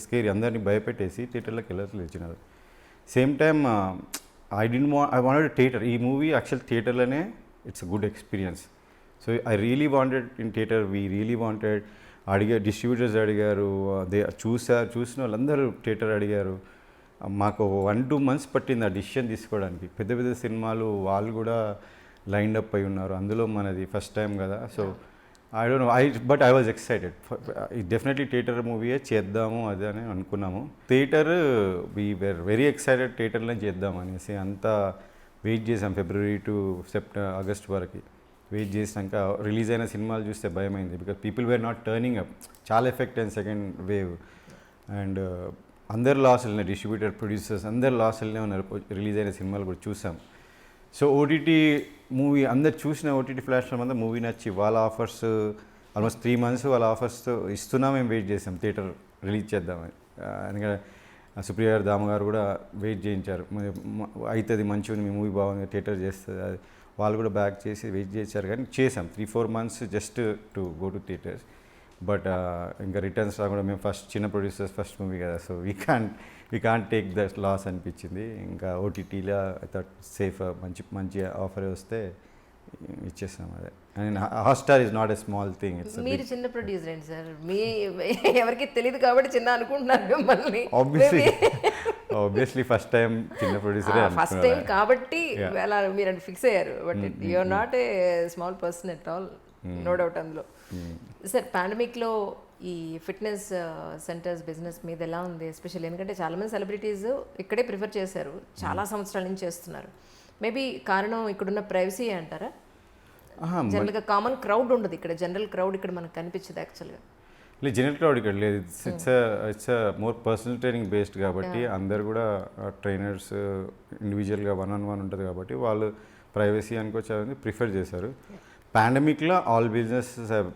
స్కేరీ, అందరినీ భయపెట్టేసి థియేటర్లోకి వెళ్ళట్లేదు జనాలు. Same time I wanted theatre. ఈ మూవీ యాక్చువల్ థియేటర్లోనే it's a good experience. So I really wanted in theatre, we really wanted. Distributors అడిగారు, చూసిన వాళ్ళందరూ థియేటర్ అడిగారు. మాకు 1-2 months పట్టింది ఆ డిసిషన్ తీసుకోవడానికి. పెద్ద పెద్ద సినిమాలు వాళ్ళు కూడా లైన్డ్ అప్ అయి ఉన్నారు, అందులో మనది ఫస్ట్ టైం కదా. So I don't know but I was excited. Definitely theatre మూవీయే చేద్దాము అది అని అనుకున్నాము. Theatre we were very excited థియేటర్లో చేద్దాం అనేసి అంతా వెయిట్ చేసాం. ఫిబ్రవరి టు ఆగస్ట్ వరకు వెయిట్ చేసినాక రిలీజ్ అయిన సినిమాలు చూస్తే భయమైంది. Because people were not turning up, చాలా ఎఫెక్ట్ అయింది సెకండ్ వేవ్. అండ్ అందరు లాస్ వెళ్ళినాయి, డిస్ట్రిబ్యూటర్ ప్రొడ్యూసర్స్ అందరు లాస్ వెళ్ళినే ఉన్నారు రిలీజ్ అయిన సినిమాలు కూడా చూసాం. సో ఓటీటీ మూవీ అందరు చూసిన ఓటీటీ ప్లాట్ఫామ్ అంతా మూవీ నచ్చి వాళ్ళ ఆఫర్స్ ఆల్మోస్ట్ 3 months వాళ్ళ ఆఫర్స్తో ఇస్తున్నా మేము వెయిట్ చేసాం థియేటర్ రిలీజ్ చేద్దామని. ఎందుకంటే సుప్రియ గారు దామ గారు కూడా వెయిట్ చేయించారు, అవుతుంది మంచిగా ఉంది మీ మూవీ బాగుంది థియేటర్ చేస్తుంది అది వాళ్ళు కూడా బ్యాక్ చేసి వెయిట్ చేశారు. కానీ చేసాం 3-4 months just to go to theatres. But ఇంకా రిటర్న్స్ రాకుండా మేము చిన్న ప్రొడ్యూసర్స్ ఫస్ట్ మూవీ కదా, so we can't take the loss అనిపించింది. ఇంకా ఓటీటీలో సేఫ్ మంచి ఆఫర్ వస్తే ఇచ్చేసాం. అదే and Hotstar is not a small thing. మీరు చిన్న ప్రొడ్యూసర్ ఏంటి సార్? మీ ఎవరికి తెలియదు కాబట్టి చిన్న అనుకుంటున్నారు మిమ్మల్ని. ఆబ్వియస్లీ ఫస్ట్ టైం చిన్న ప్రొడ్యూసర్, ఫస్ట్ టైం కాబట్టి అలా మీరు ఫిక్స్ అయ్యారు. But you are not a small person at all, no doubt అందులో. సార్ పాండమిక్లో ఈ ఫిట్నెస్ సెంటర్స్ బిజినెస్ మీద ఎలా ఉంది ఎస్పెషల్లీ? ఎందుకంటే చాలామంది సెలబ్రిటీస్ ఇక్కడే ప్రిఫర్ చేశారు, చాలా సంవత్సరాల నుంచి చేస్తున్నారు. మేబీ కారణం ఇక్కడున్న ప్రైవసీ అంటారా? జనరల్గా కామన్ క్రౌడ్ ఉండదు ఇక్కడ, జనరల్ క్రౌడ్ ఇక్కడ మనకు కనిపించదు యాక్చువల్గా. లేదు జనరల్ క్రౌడ్ ఇక్కడ లేదు, it's more personal training based కాబట్టి అందరు కూడా ట్రైనర్స్ ఇండివిజువల్గా 1-on-1 ఉంటుంది కాబట్టి వాళ్ళు ప్రైవసీ అనుకోవచ్చు ప్రిఫర్ చేశారు. పాండమిక్లో all businesses have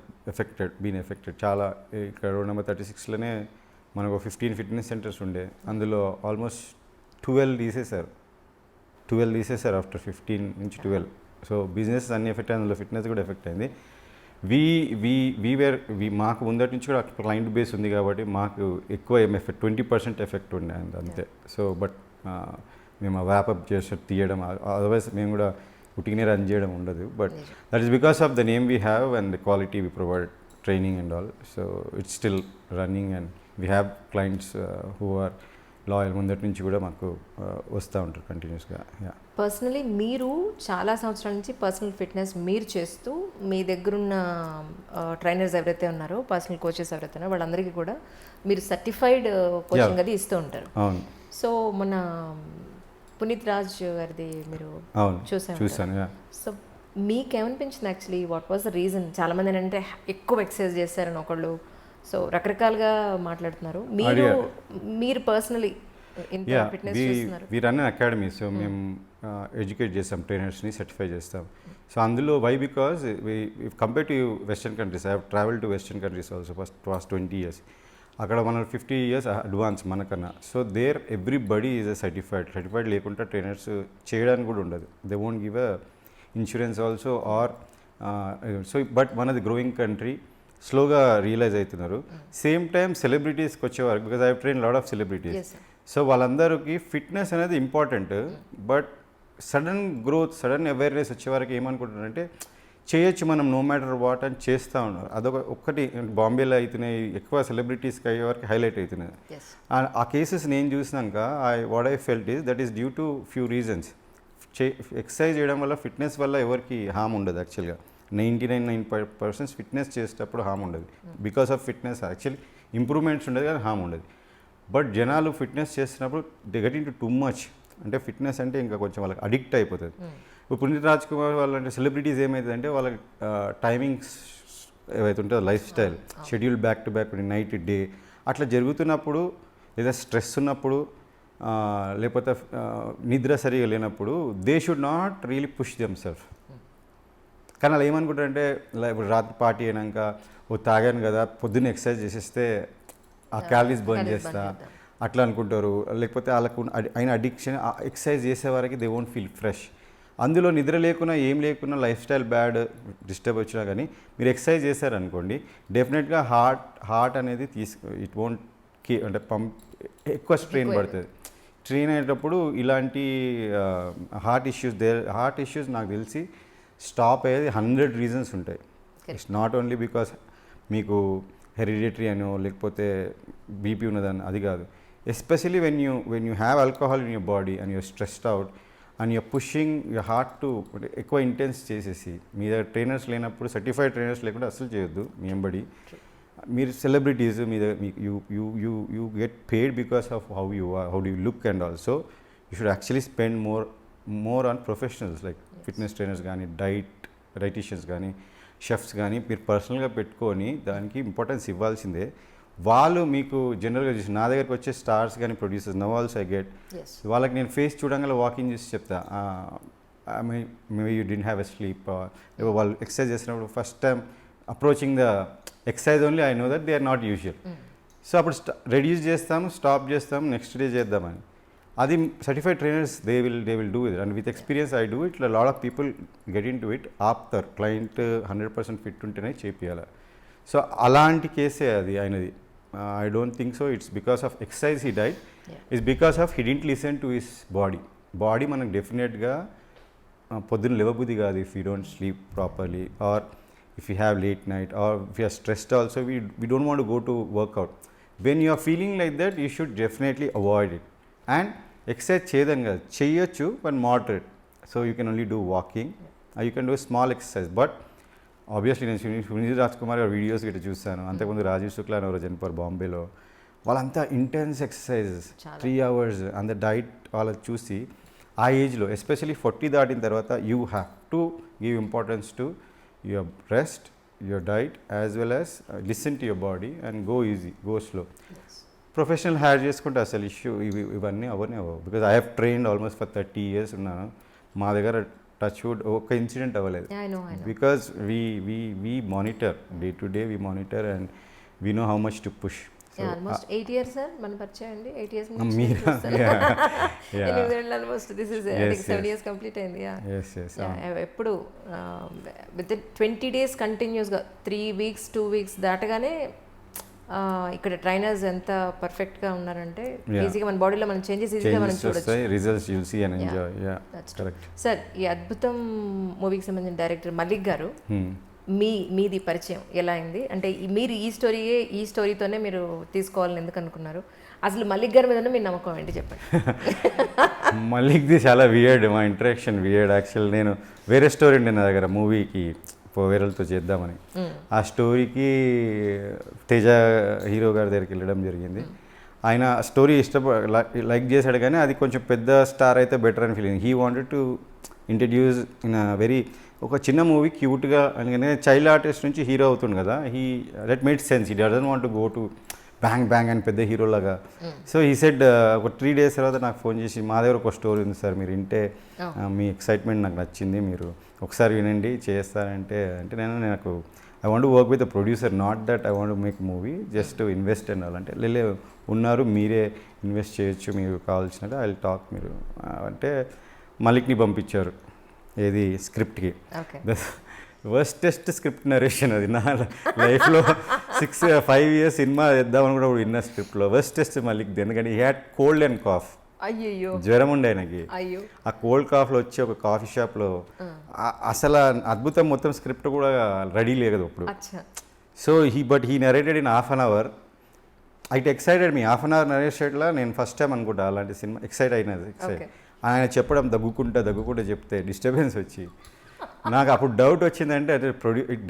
been affected చాలా. ఇక్కడ రోడ్ నెంబర్ 36లోనే మనకు 15 ఫిట్నెస్ సెంటర్స్ ఉండే, అందులో ఆల్మోస్ట్ 12 తీసేశారు ఆఫ్టర్ 15 నుంచి 12. సో బిజినెస్ అన్ని ఎఫెక్ట్ అయింది, అందులో ఫిట్నెస్ కూడా ఎఫెక్ట్ అయింది. మాకు ముందటి నుంచి కూడా క్లయింట్ బేస్ ఉంది కాబట్టి మాకు ఎక్కువ ఏం ఎఫెక్ట్ 20% ఎఫెక్ట్ ఉండే అంతే. సో బట్ మేము వ్యాపప్ చేసి తీయడం, అదర్వైజ్ మేము కూడా ఉట్టిగానే రన్ చేయడం ఉండదు. But that is because of the name we have and the quality we provide training and all. So it's still running and we have clients who are loyal ముందటి నుంచి కూడా మాకు వస్తూ ఉంటారు కంటిన్యూస్గా. యా పర్సనలీ మీరు చాలా సంవత్సరాల నుంచి పర్సనల్ ఫిట్నెస్ మీరు చేస్తూ మీ దగ్గరున్న ట్రైనర్స్ ఎవరైతే ఉన్నారో, పర్సనల్ కోచెస్ ఎవరైతే ఉన్నారో వాళ్ళందరికీ కూడా మీరు సర్టిఫైడ్ కోచింగ్ అది ఇస్తూ ఉంటారు. అవును. సో మన పునీత్ రాజ్ గారిది మీరు అవును చూసాను. యా. సో మీకేమనిపించింది యాక్చువల్లీ? What was the reason? చాలామంది ఏంటంటే ఎక్కువ ఎక్సర్సైజ్ చేస్తారని ఒకళ్ళు, సో రకరకాలుగా మాట్లాడుతున్నారు. మీరు personally yeah we run academy. So మేము ఎడ్యుకేట్ చేస్తాం, ట్రైనర్స్ని సర్టిఫై చేస్తాం. సో అందులో why because compare to western countries, I have travel to western countries also first 20 years. అక్కడ మన 50 years అడ్వాన్స్ మనకన్నా. So there everybody is a certified లేకుండా trainers చేయడానికి కూడా ఉండదు. They won't give a insurance also or so. But మనది growing country, స్లోగా realise అవుతున్నారు. సేమ్ టైం సెలబ్రిటీస్కి వచ్చేవారు, because I train lot of celebrities. So వాళ్ళందరికీ ఫిట్నెస్ అనేది important, but sudden growth, sudden awareness వచ్చేవారికి ఏమనుకుంటున్నారంటే చేయొచ్చు మనం నో మ్యాటర్ వాట్ అని చేస్తూ ఉన్నారు. ఒక్కటి బాంబేలో అవుతున్నాయి, ఎక్కువ సెలబ్రిటీస్కి అయ్యే వరకు హైలైట్ అవుతున్నాయి. ఆ కేసెస్ నేను చూసినాక what I felt is that is due to few reasons. Exercise చేయడం వల్ల, ఫిట్నెస్ వల్ల ఎవరికి హామ్ ఉండదు యాక్చువల్గా. 99% ఫిట్నెస్ చేసేటప్పుడు హామ్ ఉండదు. Because of fitness actually improvements ఉండదు కానీ హామ్ ఉండదు. బట్ జనాలు ఫిట్నెస్ చేస్తున్నప్పుడు they get in to too much. అంటే ఫిట్నెస్ అంటే ఇంకా కొంచెం వాళ్ళకి అడిక్ట్ అయిపోతుంది. ఇప్పుడు పునీత్ రాజ్ కుమార్ వాళ్ళంటే సెలబ్రిటీస్ ఏమవుతుందంటే వాళ్ళకి టైమింగ్స్ ఏవైతే ఉంటుందో life style schedule back to back night day అట్లా జరుగుతున్నప్పుడు, లేదా స్ట్రెస్ ఉన్నప్పుడు, లేకపోతే నిద్ర సరిగా లేనప్పుడు they should not really push them self. కానీ అలా ఏమనుకుంటారంటే ఇప్పుడు రాత్రి పార్టీ అయినాక తాగాను కదా పొద్దున్న ఎక్సర్సైజ్ చేసేస్తే ఆ క్యాలరీస్ బర్న్ చేస్తా అట్లా అనుకుంటారు. లేకపోతే వాళ్ళకు అయిన అడిక్షన్ ఎక్సర్సైజ్ చేసే వారికి దే వోంట్ ఫీల్ ఫ్రెష్. అందులో నిద్ర లేకున్నా ఏం లేకున్నా లైఫ్ స్టైల్ బ్యాడ్ డిస్టర్బ్ వచ్చినా కానీ మీరు ఎక్సర్సైజ్ చేశారనుకోండి, డెఫినెట్గా హార్ట్ అనేది ఇట్ వోంట్ అంటే ఎక్కువ స్ట్రెయిన్ పడుతుంది. స్ట్రెయిన్ అయ్యేటప్పుడు ఇలాంటి హార్ట్ ఇష్యూస్ నాకు తెలిసి స్టాప్ అయ్యేది 100 reasons ఉంటాయి. ఇట్స్ నాట్ ఓన్లీ బికాస్ మీకు హెరిడిటరీ అనో లేకపోతే బీపీ ఉన్నదని, అది కాదు. Especially when you have alcohol in your body and you're stressed out and you're pushing your heart to ఎక్కువ ఇంటెన్స్ చేసేసి, మీ దగ్గర ట్రైనర్స్ లేనప్పుడు, సర్టిఫైడ్ ట్రైనర్స్ లేకుండా అసలు చేయొద్దు. మీ ఎంబడి మీరు సెలబ్రిటీస్ మీద you get paid because of how do you look and also you should actually spend more on professionals like fitness trainers కానీ, డైటీషియన్స్ కానీ, షెఫ్స్ కానీ మీరు పర్సనల్గా పెట్టుకొని దానికి ఇంపార్టెన్స్ ఇవ్వాల్సిందే. వాళ్ళు మీకు జనరల్గా చూసి నా దగ్గరికి వచ్చే స్టార్స్ కానీ, producers now also I get, వాళ్ళకి నేను ఫేస్ చూడంగా వాకింగ్ చేసి చెప్తా, maybe you didn't have a sleep. వాళ్ళు ఎక్సర్సైజ్ చేసినప్పుడు first time approaching the exercise only I know that they are not usual. So అప్పుడు రెడ్యూస్ చేస్తాము, స్టాప్ చేస్తాము, నెక్స్ట్ డే చేద్దామని. అది certified trainers they will do it. And with experience I do it. Lot of people get in to it after client 100% fit ఉంటేనే చేపియాలి. So అలాంటి కేసే అది అయినది. I don't think so it's because of exercise he diet, it's because of he didn't listen to his body మనకు డెఫినెట్గా పొద్దున్న లేవబుద్ధి కాదు if you don't sleep properly, or if you have late night, or if you are stressed also, we don't want to go to workout. When you are feeling like that, you should definitely avoid it. And exercise cheyochu but moderate. So you can only do walking, or you can do a small exercise. But obviously నేను సునీల్ రాజ్ కుమార్ గారి videos గిట్ట చూస్తాను. అంతకుముందు రాజీవ్ శుక్లా అని ఎవరో చనిపోయారు బాంబేలో. వాళ్ళంతా ఇంటెన్స్ ఎక్సర్సైజెస్ 3 hours అంత డైట్ వాళ్ళకి చూసి ఆ ఏజ్లో ఎస్పెషలీ 40 దాటిన తర్వాత you have to give importance to your rest, your diet, as well as listen to your body and go easy, go slow. Professional hire చేసుకుంటే అసలు ఇష్యూ ఇవన్నీ అవన్నీ అవ్వవు. Because I have trained almost for 30 years ఉన్నాను. మా దగ్గర touch wood ఒక్క incident అవ్వలేదు. Because we monitor day to day, we monitor and we know how much to push. Almost 8 years sir మన పరిచయం అండి. 8 years almost this is 7 years complete అయింది. ఎప్పుడు విత్ 20 days కంటిన్యూస్గా 3 weeks 2 weeks దాటగానే ఇక్కడ ట్రైనర్స్ ఎంత పర్ఫెక్ట్గా ఉన్నారంటే ఈజీగా మన బాడీలో మనం చేంజెస్ ఈజీగా మనం చూడొచ్చు. Results you will see and enjoy. Yeah correct sir. ఈ అద్భుతం మూవీకి సంబంధించిన డైరెక్టర్ మలిక్ గారు, మీది పరిచయం ఎలా అయింది? అంటే మీరు ఈ స్టోరీతోనే మీరు తీసుకోవాలని ఎందుకు అనుకున్నారు? అసలు మలిక్ గారి మీద మీ నమ్మకం ఏంటి చెప్పండి. మలిక్ది చాలా వియర్డ్, మా ఇంటరాక్షన్ వియర్డ్. యాక్చువల్ నేను వేరే స్టోరీ ఉండే నా దగ్గర మూవీకి వేరేతో చేద్దామని. ఆ స్టోరీకి తేజ హీరో గారి దగ్గరికి వెళ్ళడం జరిగింది. ఆయన స్టోరీ లైక్ చేశాడు, కానీ అది కొంచెం పెద్ద స్టార్ అయితే బెటర్ అని feeling. He wanted to introduce in very ఒక చిన్న మూవీ క్యూట్గా, అందుకనే చైల్డ్ ఆర్టిస్ట్ నుంచి హీరో అవుతుంది కదా. That made sense. He doesn't want to go to bang bang అని పెద్ద హీరోలాగా. సో ఈ సెడ్ ఒక 3 days తర్వాత నాకు ఫోన్ చేసి, మా దగ్గర ఒక స్టోరీ ఉంది సార్, మీరు వింటే మీ ఎక్సైట్మెంట్ నాకు నచ్చింది, మీరు ఒకసారి వినండి చేస్తారంటే. అంటే నాకు I want work with the producer, not that I want make movie, just invest and అంటే లేలే ఉన్నారు, మీరే ఇన్వెస్ట్ చేయొచ్చు, మీకు కావాల్సినట్టు ఐ టాక్. మీరు అంటే మలిక్ని పంపించారు ఏది స్క్రిప్ట్కి. వర్స్టెస్ట్ స్క్రిప్ట్ నరేషన్ అది నా లైఫ్లో. 5 years సినిమా చేద్దామని కూడా విన్న స్క్రిప్ట్లో వర్స్టెస్ట్ మలిక్ది. ఎందుకంటే he had cold and cough, అయ్యో జ్వరం ఉండే ఆయనకి. ఆ కోల్డ్ కాఫ్లో వచ్చి ఒక కాఫీ షాప్లో అసలు అద్భుతం. మొత్తం స్క్రిప్ట్ కూడా రెడీ లేదు అప్పుడు. So he narrated in ½ an hour. అయితే ఎక్సైటెడ్ మీ ½ an hour నరేషన్లో నేను ఫస్ట్ టైం అనుకుంటా అలాంటి సినిమా ఎక్సైట్ అయినది. ఆయన చెప్పడం దగ్గుకుంటా చెప్తే డిస్టర్బెన్స్ వచ్చి నాకు అప్పుడు డౌట్ వచ్చిందంటే అదే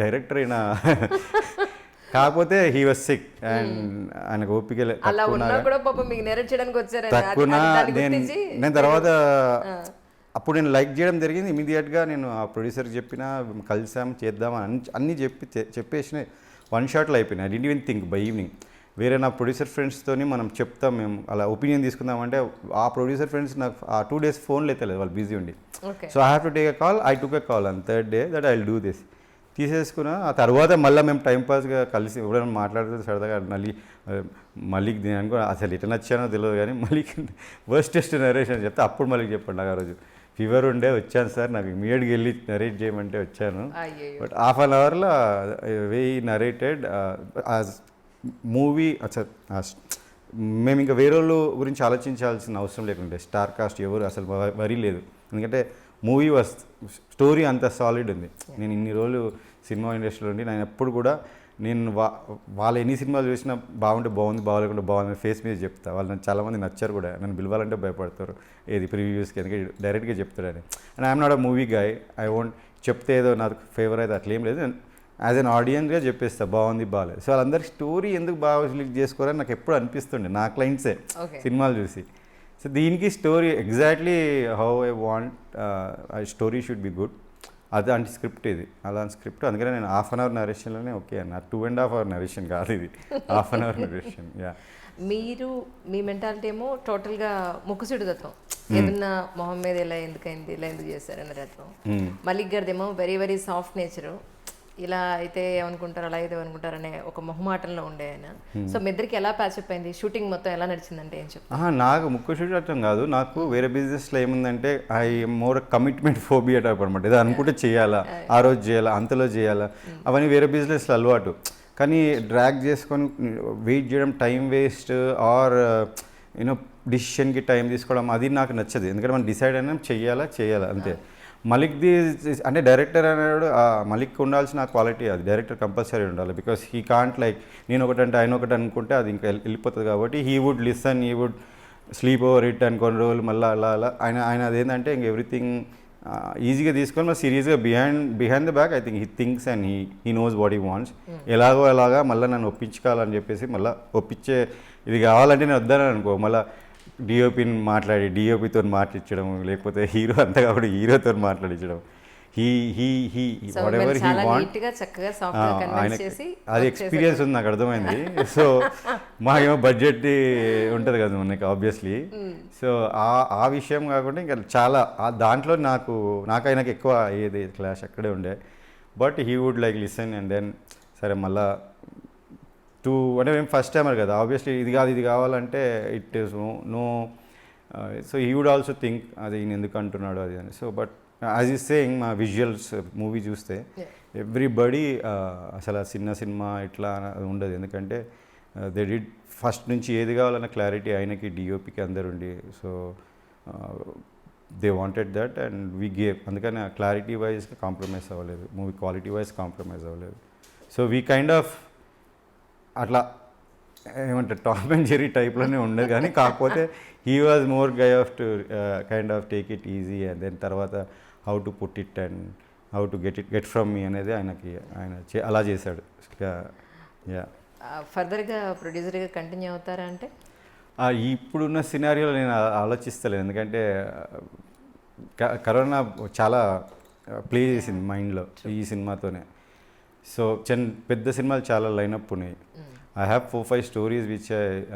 డైరెక్టర్ అయినా. కాకపోతే హీ వాజ్ సిక్ అండ్ ఆయనకు ఓపిక తక్కువ. నేను తర్వాత అప్పుడు నేను లైక్ చేయడం జరిగింది. ఇమీడియట్గా నేను ఆ ప్రొడ్యూసర్కి చెప్పిన, కలిసాం చేద్దామని అన్నీ చెప్పేసిన 1 shotలో అయిపోయినాయి. I didn't even think by evening. వేరే నా ప్రొడ్యూసర్ ఫ్రెండ్స్తోని మనం చెప్తాం, మేము అలా ఒపీనియన్ తీసుకుందామంటే ఆ ప్రొడ్యూసర్ ఫ్రెండ్స్ నాకు ఆ 2 days ఫోన్లు ఎత్తలేదు, వాళ్ళు బిజీ ఉండి. So I have to take a call. I took a call on 3rd day that I will do this. తీసేసుకున్నా. ఆ తర్వాత మళ్ళీ మేము టైంపాస్గా కలిసి ఎవరైనా మాట్లాడుతూ సరదాగా మలిక్ దీని అనుకో అసలు ఎట్లా నచ్చానో తెలియదు, కానీ మలిక్ వర్స్టెస్ట్ నరేషన్ చెప్తే అప్పుడు మలిక్ చెప్పండి. నాకు ఆ రోజు ఫీవర్ ఉండే వచ్చాను సార్, నాకు ఇమీడియట్గా వెళ్ళి నరేట్ చేయమంటే వచ్చాను. బట్ ½ an hourలో నరేటెడ్ మూవీ. మేము ఇంకా వేరే వాళ్ళు గురించి ఆలోచించాల్సిన అవసరం లేకుంటే, స్టార్ కాస్ట్ ఎవరు అసలు వరీ లేదు. ఎందుకంటే మూవీ స్టోరీ అంత సాలిడ్ ఉంది. నేను ఇన్ని రోజులు సినిమా ఇండస్ట్రీలో ఉండి నేను ఎప్పుడు కూడా వాళ్ళు ఎన్ని సినిమాలు చూసినా బాగుంటే బాగుంది, బాగాలేకుంటే బాగుంది ఫేస్ మీద చెప్తా. వాళ్ళు నన్ను చాలామంది నచ్చారు కూడా, నన్ను పిలవాలంటే భయపడతారు ఏది ప్రివ్యూస్కి, ఎందుకంటే డైరెక్ట్గా చెప్తాడని. And I'm not a movie guy. I want చెప్తే ఏదో నాకు ఫేవర్ అయితే అట్లేం లేదు. యాజ్ అన్ ఆడియన్స్గా చెప్పేస్తా బాగుంది బాగాలేదు. సో వాళ్ళందరి స్టోరీ ఎందుకు బాగా సెలెక్ట్ చేసుకోరని నాకు ఎప్పుడు అనిపిస్తుండే, నా క్లయింట్సే సినిమాలు చూసి. సో దీనికి story exactly how I want story should be good. అలాంటి స్క్రిప్ట్ ఇది, అలాంటి స్క్రిప్ట్. అందుకనే నేను ½ an hour నరేషన్లోనే ఓకే అన్న. 2.5 hour నరేషన్ కాదు ఇది, ½ an hour నరేషన్. యా, మీరు మీ మెంటాలిటీ ఏమో టోటల్గా ముక్కుసుడి తత్వం, ఏదన్నా మొహం మీద ఇలా ఎందుకైంది, ఇలా ఎందుకు చేశారన్న తత్వం. మలిక్ గారిదేమో వెరీ వెరీ సాఫ్ట్ నేచరు. ఇలా అయితే ఏమనుకుంటారు, అలా అయితే ఏమనుకుంటారు అనే ఒక మొహమాటంలో ఉండే ఆయన. సో మీ ఇద్దరికి ఎలా ప్యాచప్ అయింది, షూటింగ్ మొత్తం ఎలా నడిచిందంటే ఏం చెప్తారు? నాకు ముక్కు షూట్ అర్థం కాదు. నాకు వేరే బిజినెస్లో ఏముందంటే I more commitment phobia type అనమాట. ఏదో అనుకుంటే చేయాలా, ఆ రోజు చేయాలా, అంతలో చేయాలా, అవన్నీ వేరే బిజినెస్లో అలవాటు. కానీ డ్రాగ్ చేసుకొని వెయిట్ చేయడం, టైం వేస్ట్ ఆర్ యూనో డిసిషన్కి టైం తీసుకోవడం అది నాకు నచ్చదు. ఎందుకంటే మనం డిసైడ్ అయినా చేయాలా అంతే. మలిక్ది అంటే డైరెక్టర్ అనేవాడు మలిక్ ఉండాల్సిన క్వాలిటీ అది, డైరెక్టర్ కంపల్సరీ ఉండాలి. బికాస్ హీ కాంట్ లైక్ నేను ఒకటంటే ఆయన ఒకటి అనుకుంటే అది ఇంకా వెళ్ళిపోతుంది. కాబట్టి he would listen, he would sleep over it అని కొన్ని రోజులు మళ్ళీ అలా ఆయన అదేంటంటే ఇంక ఎవ్రీథింగ్ ఈజీగా తీసుకొని మరి సీరియస్గా behind the back I think he thinks and he knows what he wants. ఎలాగా మళ్ళీ నన్ను ఒప్పించుకోవాలని చెప్పేసి మళ్ళీ ఒప్పించే ఇది కావాలంటే నేను వద్దానని అనుకో, మళ్ళీ డిఓపిని మాట్లాడి డిఓపితో మాట్లాడించడం, లేకపోతే హీరో అంతా కాబట్టి హీరోతో మాట్లాడించడం. అది ఎక్స్పీరియన్స్ ఉంది నాకు, అర్థమైంది. సో మాకేమో బడ్జెట్ ఉంటుంది కదా మనకి ఆబ్వియస్లీ. సో ఆ విషయం కాకుండా ఇంకా చాలా దాంట్లో నాకు ఆయనకి ఎక్కువ ఏది క్లాష్ అక్కడే ఉండే. But he would like listen and then సరే మళ్ళా అంటే మేము ఫస్ట్ టైమర్ కదా, ఆబ్వియస్లీ ఇది కావాలంటే it is no. So he would also think అది ఈయన ఎందుకు అంటున్నాడు అది అని. So but as is saying మా విజువల్స్ మూవీ చూస్తే ఎవ్రీబడి అసలు చిన్న సినిమా ఇట్లా ఉండదు. ఎందుకంటే దే డిడ్ ఫస్ట్ నుంచి ఏది కావాలన్న క్లారిటీ ఆయనకి డిఓపికి అందరు ఉండి. So they wanted that and we gave. అందుకని క్లారిటీ వైజ్గా కాంప్రమైజ్ అవ్వలేదు, మూవీ క్వాలిటీ వైజ్ కాంప్రమైజ్ అవ్వలేదు. సో వీ కైండ్ ఆఫ్ అట్లా ఏమంటారు టామ్ అండ్ జెర్రీ టైప్లోనే ఉండదు, కానీ కాకపోతే he was more guy of to kind of take it easy and then తర్వాత how to put it and how to get from me అనేది ఆయన అలా చేశాడు. యా ఫర్దర్గా ప్రొడ్యూసర్గా కంటిన్యూ అవుతారా అంటే? ఇప్పుడున్న సినారియోలో నేను ఆలోచిస్తలేను, ఎందుకంటే కరోనా చాలా ప్లే చేసింది మైండ్లో ఈ సినిమాతోనే. సో పెద్ద సినిమాలు చాలా లైనప్ ఉన్నాయి. I have 4-5 stories which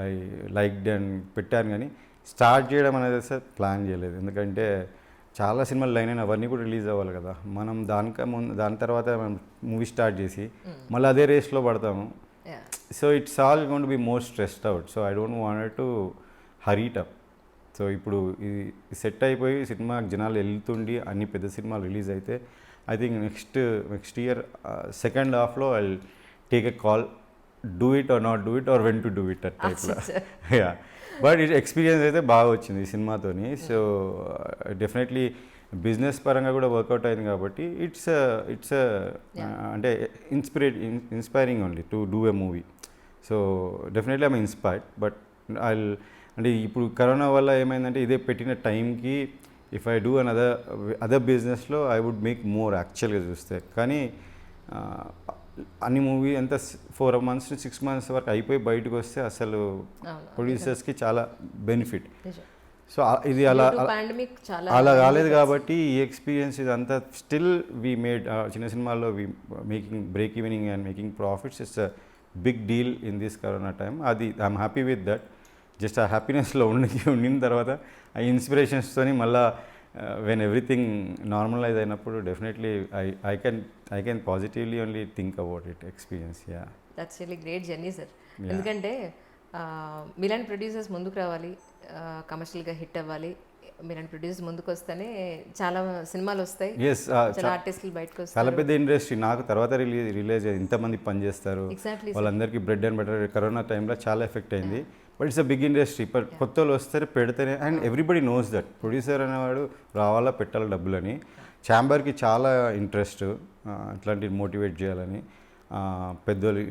I liked and పెట్టాను, కానీ స్టార్ట్ చేయడం అనేది అసలు ప్లాన్ చేయలేదు, ఎందుకంటే చాలా సినిమాలు లైన్ అయినా అవన్నీ కూడా రిలీజ్ అవ్వాలి కదా. మనం దాని తర్వాత మనం మూవీ స్టార్ట్ చేసి మళ్ళీ అదే రేస్లో పడతాము. So it's all going to be more stressed out. So I don't want to hurry it up. So ఇప్పుడు ఇది సెట్ అయిపోయి సినిమా జనాలు వెళ్తుండి అన్ని పెద్ద సినిమాలు రిలీజ్ అయితే I think next year second హాఫ్లో I take a call, do it or not do it or when to do it at టైప్లో. యా బట్ ఇట్ ఎక్స్పీరియన్స్ అయితే బాగా వచ్చింది ఈ సినిమాతోని. సో డెఫినెట్లీ బిజినెస్ పరంగా కూడా వర్కౌట్ అయింది కాబట్టి ఇట్స్ అంటే inspiring only to do a movie. So definitely I'm inspired. But అంటే ఇప్పుడు కరోనా వల్ల ఏమైందంటే ఇదే పెట్టిన టైంకి ఇఫ్ ఐ డూ అదర్ బిజినెస్లో ఐ వుడ్ మేక్ మోర్ యాక్చువల్గా చూస్తే. కానీ అన్ని మూవీ అంతా 4 months to 6 months వరకు అయిపోయి బయటకు వస్తే అసలు ప్రొడ్యూసర్స్కి చాలా బెనిఫిట్. సో ఇది అలా కాలేదు కాబట్టి ఈ ఎక్స్పీరియన్స్ ఇదంతా స్టిల్ వీ మేడ్ చిన్న సినిమాల్లో we making break evening and making profits. It's a big deal in this corona time. అది I'm happy with that. Just ఆ హ్యాపీనెస్లో ఉండిన తర్వాత ఆ ఇన్స్పిరేషన్స్తోని మళ్ళీ వెన్ ఎవ్రీథింగ్ నార్మలైజ్ అయినప్పుడు definitely I can positively only think about it experience. Yeah that's really great journey sir. ఎందుకంటే మీలాంటి ప్రొడ్యూసర్స్ ముందుకు రావాలి, కమర్షియల్గా హిట్ అవ్వాలి. మీలాంటి ప్రొడ్యూసర్స్ ముందుకు వస్తేనే చాలా సినిమాలు వస్తాయి, చాలా ఆర్టిస్టులు బయటకు వస్తారు. చాలా పెద్ద ఇండస్ట్రీ. నాకు తర్వాత రిలీజ్ ఇంతమంది పనిచేస్తారు, వాళ్ళందరికీ బ్రెడ్ అండ్ బటర్. కరోనా టైంలో చాలా ఎఫెక్ట్ అయింది. But it's a big industry. కొత్త వాళ్ళు వస్తే పెడితేనే, and everybody knows that producer అనేవాడు రావాలా పెట్టాలి డబ్బులని. ఛాంబర్కి చాలా ఇంట్రెస్ట్ అట్లాంటివి మోటివేట్ చేయాలని. పెద్దవాళ్ళు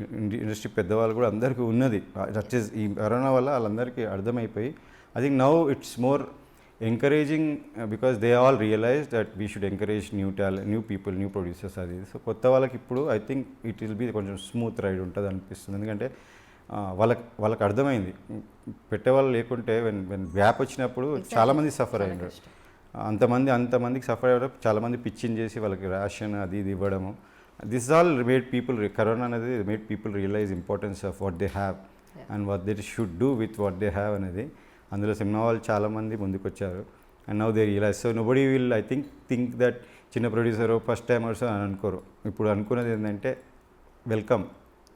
ఇండస్ట్రీ పెద్దవాళ్ళు కూడా అందరికీ ఉన్నది. వచ్చేసి ఈ కరోనా వల్ల వాళ్ళందరికీ అర్థమైపోయి I think now it's more encouraging because they all realise that we should encourage new people, new producers. అది సో కొత్త వాళ్ళకి ఇప్పుడు I think it will be కొంచెం స్మూత్ రైడ్ ఉంటుంది అనిపిస్తుంది. ఎందుకంటే వాళ్ళకి అర్థమైంది పెట్టేవాళ్ళు లేకుంటే వెన్ గ్యాప్ వచ్చినప్పుడు చాలామంది సఫర్ అయ్యారు. అంతమందికి సఫర్ అయ్యారు. చాలామంది పిచ్చింగ్ చేసి వాళ్ళకి రేషన్ అది ఇది ఇవ్వడము. This all made people, corona అనేది made people realise importance of what they have and what they should do with what they have అనేది. అందులో సినిమా వాళ్ళు చాలామంది ముందుకు వచ్చారు. And now they realise. So nobody will I think that చిన్న producer first timers అని అనుకోరు. ఇప్పుడు అనుకున్నది ఏంటంటే వెల్కమ్,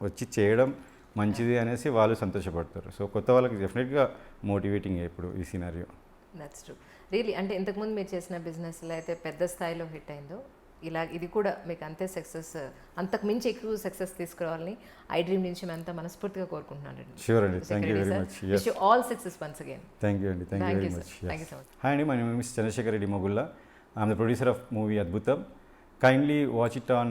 వచ్చి చేయడం మంచిది అనేసి వాళ్ళు సంతోషపడతారు. సో కొత్త వాళ్ళకి డెఫినెట్గా మోటివేటింగ్ ఇప్పుడు ఈ సినారియో. That's true really. అంటే ఇంతకుముందు మీరు చేసిన బిజినెస్లో అయితే పెద్ద స్థాయిలో హిట్ అయిందో, ఇది కూడా మీకు అంతే సక్సెస్, అంతకు మించి ఎక్కువ సక్సెస్ తీసుకురావాలని ఐ డ్రీమ్ నుంచి మేము అంతా మనస్ఫూర్తిగా కోరుకుంటున్నాను. షూర్ అండి, thank you very much. Wish you all success once again. Thank you అండి, thank you very much. Hi అండి, my name is Chandrashekar Reddy Mogulla. I'm the producer of movie Adbhutam. Kindly watch it on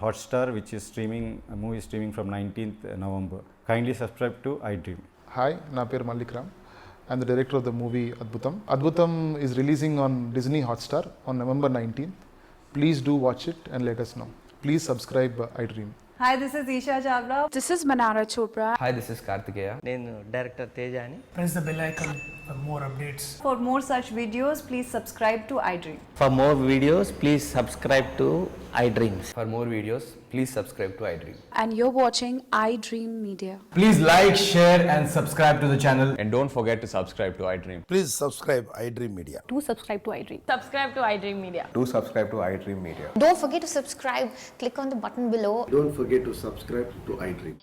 Hotstar, which is streaming, movie streaming from 19th November. Kindly subscribe to iDream. Hi, na peru Malik Ram. I'm the director of the movie Adbhutam. Adbhutam is releasing on Disney Hotstar on November 19th. Please do watch it and let us know. Please subscribe iDream. Hi, this is Isha Chawla. This is Manara Chopra. Hi, this is Kartikeya. నేను director Teja అని. Press the bell icon for more updates. For more such videos, please subscribe to iDream. For more videos, please subscribe to iDreams. For more videos, please subscribe to iDream. And you're watching iDream Media. Please like, share and subscribe to the channel. And don't forget to subscribe to iDream. Please subscribe iDream Media. Do subscribe to iDream. Subscribe to iDream Media. Do subscribe to iDream Media. Don't forget to subscribe. Click on the button below. Don't forget to subscribe to iDream.